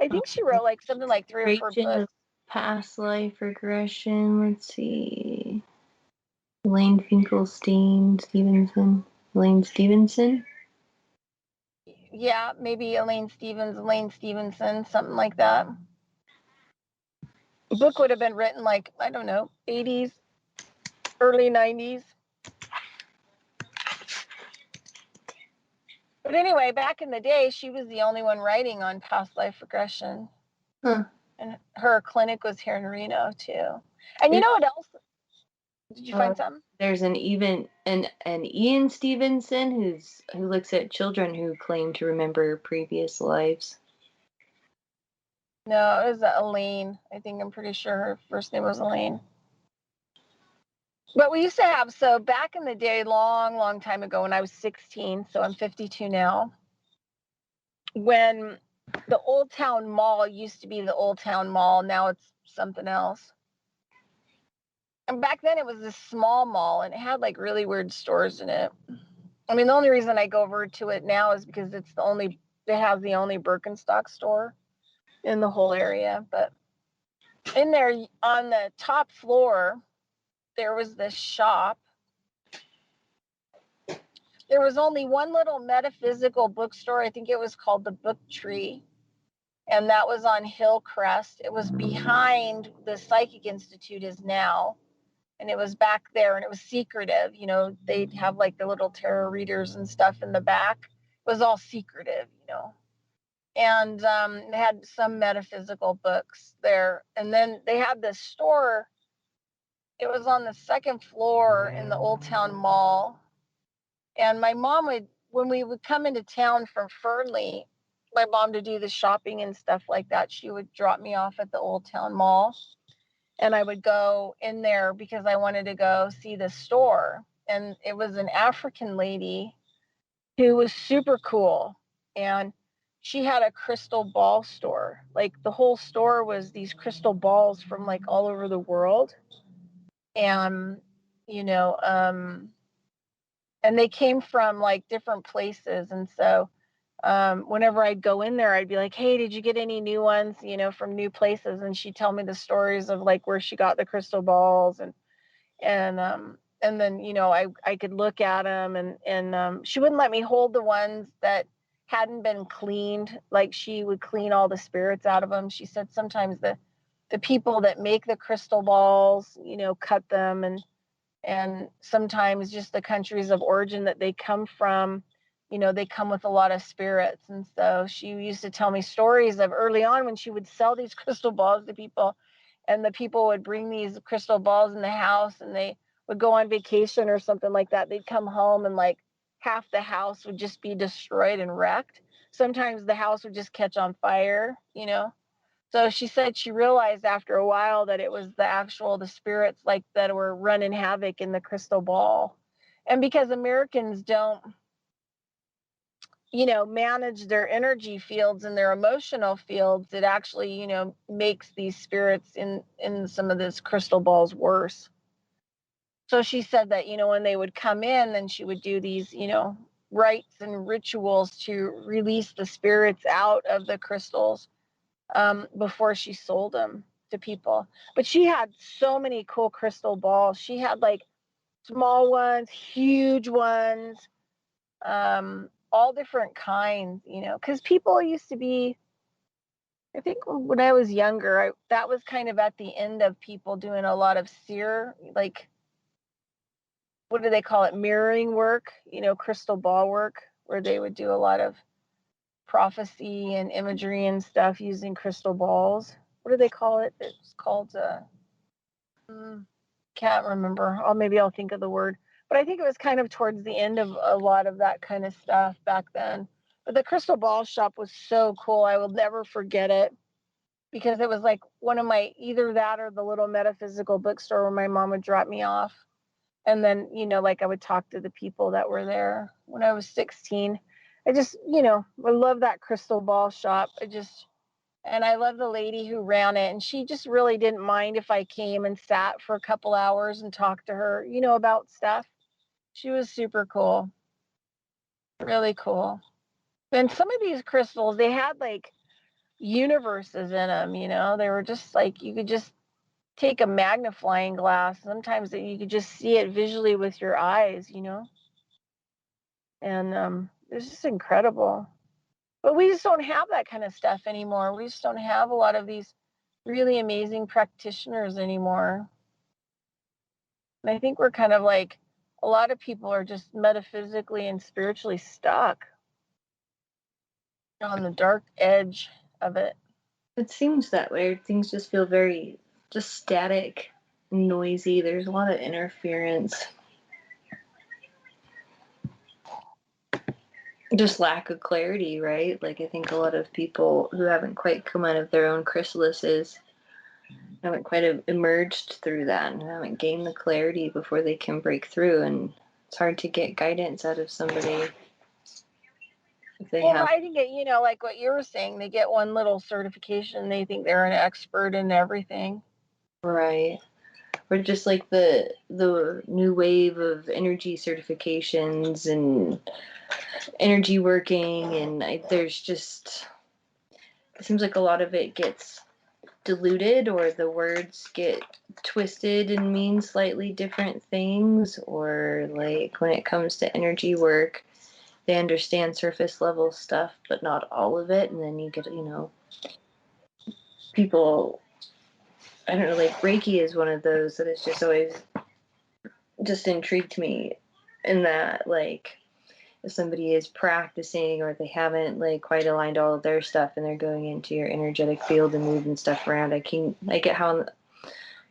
I think she wrote like something like 3 or 4 books. Past life regression. Let's see. Elaine Finkelstein Stevenson. Elaine Stevenson. Yeah, maybe Elaine Stevenson, something like that. The book would have been written like, I don't know, 80s, early 90s. But anyway, back in the day, she was the only one writing on past life regression. Huh. And her clinic was here in Reno too. And you know what else? Did you find something? There's an Ian Stevenson who looks at children who claim to remember previous lives. No, it was Elaine. I'm pretty sure her first name was Elaine. But we used to have, so back in the day, long time ago, when I was 16, so I'm 52 now, when the Old Town Mall used to be the Old Town Mall, now it's something else. And back then it was this small mall, and it had like really weird stores in it. I mean, the only reason I go over to it now is because it has the only Birkenstock store in the whole area. But in there on the top floor, there was this shop. There was only one little metaphysical bookstore. I think it was called the Book Tree. And that was on Hillcrest. It was behind the Psychic Institute is now. And it was back there, and it was secretive. They'd have like the little tarot readers and stuff in the back. It was all secretive, And they had some metaphysical books there. And then they had this store. It was on the second floor in the Old Town Mall. And my mom when we would come into town from Fernley, my mom to do the shopping and stuff like that, she would drop me off at the Old Town Mall. And I would go in there because I wanted to go see the store. And it was an African lady who was super cool. And she had a crystal ball store. Like the whole store was these crystal balls from like all over the world. And, and they came from like different places. And so whenever I'd go in there, I'd be like, "Hey, did you get any new ones, from new places?" And she'd tell me the stories of like where she got the crystal balls, and then I could look at them, and she wouldn't let me hold the ones that hadn't been cleaned. Like she would clean all the spirits out of them. She said sometimes the people that make the crystal balls, cut them, and sometimes just the countries of origin that they come from, they come with a lot of spirits. And so she used to tell me stories of early on when she would sell these crystal balls to people, and the people would bring these crystal balls in the house, and they would go on vacation or something like that. They'd come home, and like half the house would just be destroyed and wrecked. Sometimes the house would just catch on fire. So she said she realized after a while that it was the spirits like that were running havoc in the crystal ball. And because Americans don't, manage their energy fields and their emotional fields, it actually, makes these spirits in some of this crystal balls worse. So she said that, when they would come in, then she would do these, rites and rituals to release the spirits out of the crystals before she sold them to people. But she had so many cool crystal balls. She had like small ones, huge ones, all different kinds, because people used to be, I think when I was younger, that was kind of at the end of people doing a lot of seer, like, what do they call it? Mirroring work, crystal ball work, where they would do a lot of prophecy and imagery and stuff using crystal balls. What do they call it? It's called, can't remember. Maybe I'll think of the word. But I think it was kind of towards the end of a lot of that kind of stuff back then. But the crystal ball shop was so cool. I will never forget it, because it was like one of my, either that or the little metaphysical bookstore where my mom would drop me off. And then, like I would talk to the people that were there when I was 16. I just, I love that crystal ball shop. And I love the lady who ran it. And she just really didn't mind if I came and sat for a couple hours and talked to her, about stuff. She was super cool. Really cool. And some of these crystals, they had like universes in them, they were just like, you could just take a magnifying glass. Sometimes that you could just see it visually with your eyes, and it's just incredible. But we just don't have that kind of stuff anymore. We just don't have a lot of these really amazing practitioners anymore. And I think we're kind of like, a lot of people are just metaphysically and spiritually stuck on the dark edge of it. It seems that way. Things just feel very just static, noisy. There's a lot of interference. Just lack of clarity, right? Like, I think a lot of people who haven't quite come out of their own chrysalises haven't quite emerged through that and haven't gained the clarity before they can break through. And it's hard to get guidance out of somebody if they have. I think it, like what you were saying, they get one little certification, they think they're an expert in everything. Right. Or just like the new wave of energy certifications and energy working, and there's just, it seems like a lot of it gets diluted, or the words get twisted and mean slightly different things, or like when it comes to energy work, they understand surface level stuff but not all of it, and then you get, people, I don't know, like Reiki is one of those that has just always just intrigued me, in that, like, if somebody is practicing or they haven't like quite aligned all of their stuff and they're going into your energetic field and moving stuff around, I get how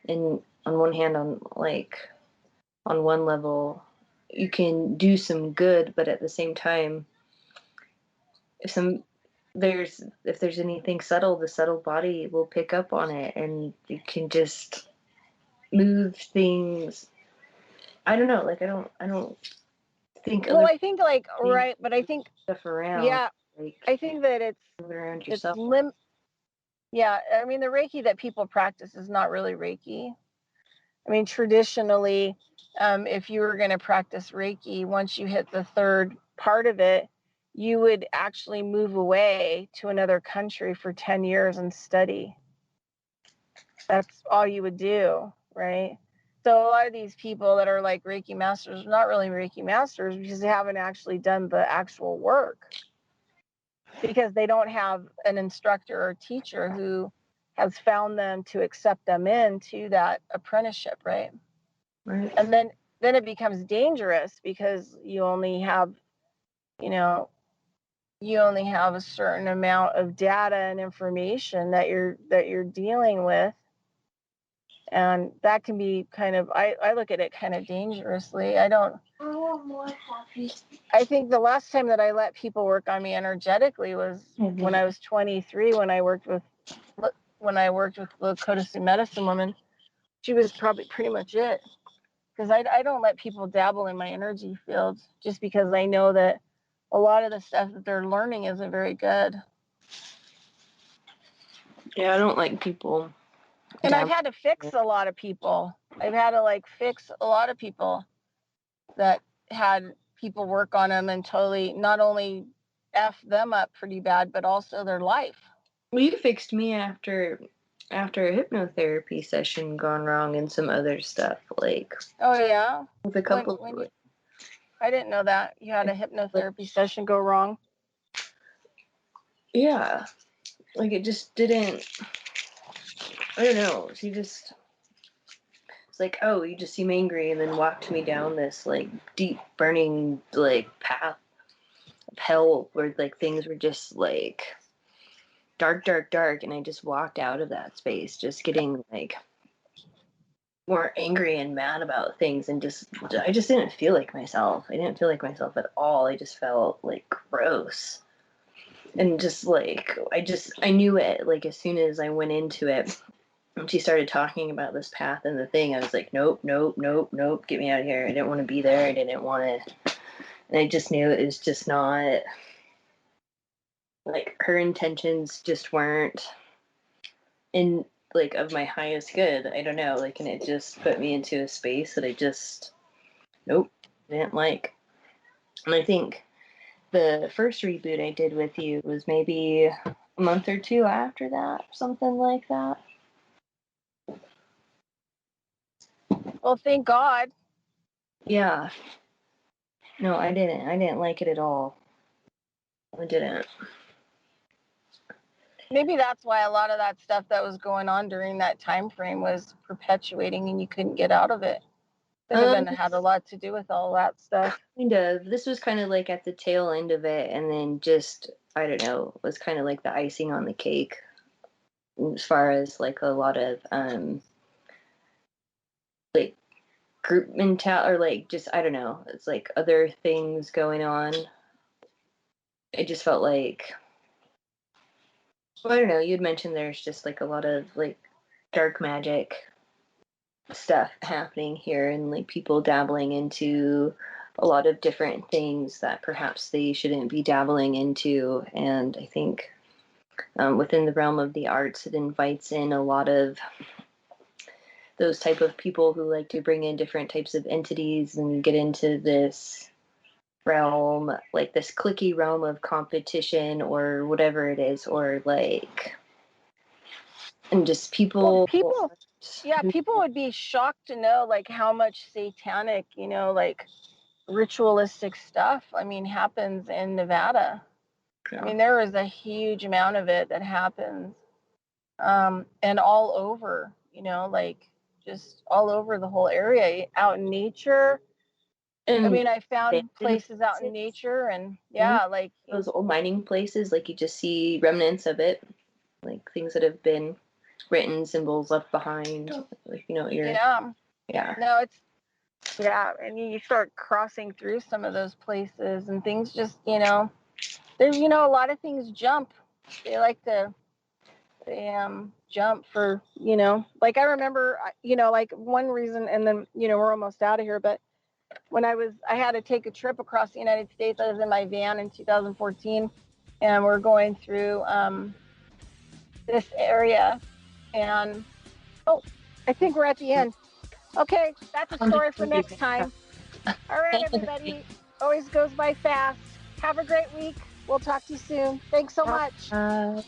on one hand, on one level you can do some good, but at the same time, if there's anything subtle, the subtle body will pick up on it, and you can just move things. I don't know, like, I don't think. Well, I think like, right, but I think stuff around. Yeah, like, I think that it's around yourself. Yeah, I mean, the Reiki that people practice is not really Reiki. I mean, traditionally, if you were going to practice Reiki, once you hit the third part of it, you would actually move away to another country for 10 years and study. That's all you would do, right? So a lot of these people that are like Reiki masters are not really Reiki masters, because they haven't actually done the actual work, because they don't have an instructor or teacher who has found them to accept them into that apprenticeship, right? Right. And then it becomes dangerous, because you only have a certain amount of data and information that you're dealing with. And that can be kind of, I look at it kind of dangerously. I want more coffee. I think the last time that I let people work on me energetically was when I was 23, when I worked with the Kodasu medicine woman. She was probably pretty much it. because I don't let people dabble in my energy field just because I know that a lot of the stuff that they're learning isn't very good. Yeah, I don't like people. And I've had to fix a lot of people. I've had to like fix a lot of people that had people work on them and totally not only F them up pretty bad, but also their life. Well, you fixed me after a hypnotherapy session gone wrong and some other stuff, like. Oh yeah? With a couple I didn't know that. You had a hypnotherapy session go wrong. Yeah. Like it just didn't, I don't know. She just, it's like, oh, you just seem angry, and then walked me down this like deep burning like path of hell where like things were just like dark, dark, dark, and I just walked out of that space just getting like more angry and mad about things, and I just didn't feel like myself. I didn't feel like myself at all. I just felt like gross. And just like I knew it like as soon as I went into it. When she started talking about this path and the thing, I was like, nope, nope, nope, nope, get me out of here. I didn't want to be there. I didn't want to. And I just knew it was just not, like, her intentions just weren't in, like, of my highest good. I don't know, like, and it just put me into a space that I just, nope, didn't like. And I think the first reboot I did with you was maybe a month or two after that, something like that. Well, thank God. Yeah. No, I didn't. I didn't like it at all. I didn't. Maybe that's why a lot of that stuff that was going on during that time frame was perpetuating and you couldn't get out of it. Could have been had a lot to do with all that stuff. Kind of. This was kind of like at the tail end of it, and then just, I don't know, was kind of like the icing on the cake as far as like a lot of like group mentality, or like just, I don't know, it's like other things going on. It just felt like, well, I don't know, you'd mentioned there's just like a lot of like dark magic stuff happening here, and like people dabbling into a lot of different things that perhaps they shouldn't be dabbling into. And I think within the realm of the arts, it invites in a lot of those type of people who like to bring in different types of entities and get into this realm, like this cliquey realm of competition or whatever it is, or like, and just people. Well, people would be shocked to know like how much satanic, like ritualistic stuff, happens in Nevada. Yeah. I mean, there is a huge amount of it that happens, and all over, like just all over the whole area, out in nature. And I found places out in nature, and like those old mining places, like you just see remnants of it, like things that have been written, symbols left behind, like, no, it's and you start crossing through some of those places, and things just, there's, a lot of things jump. They like to, jump for, like I remember, like one reason, and then, we're almost out of here, but when I had to take a trip across the United States. I was in my van in 2014, and we're going through this area, and I think we're at the end. Okay, that's a story for next time. All right, everybody. Always goes by fast. Have a great week. We'll talk to you soon. Thanks so much. Bye.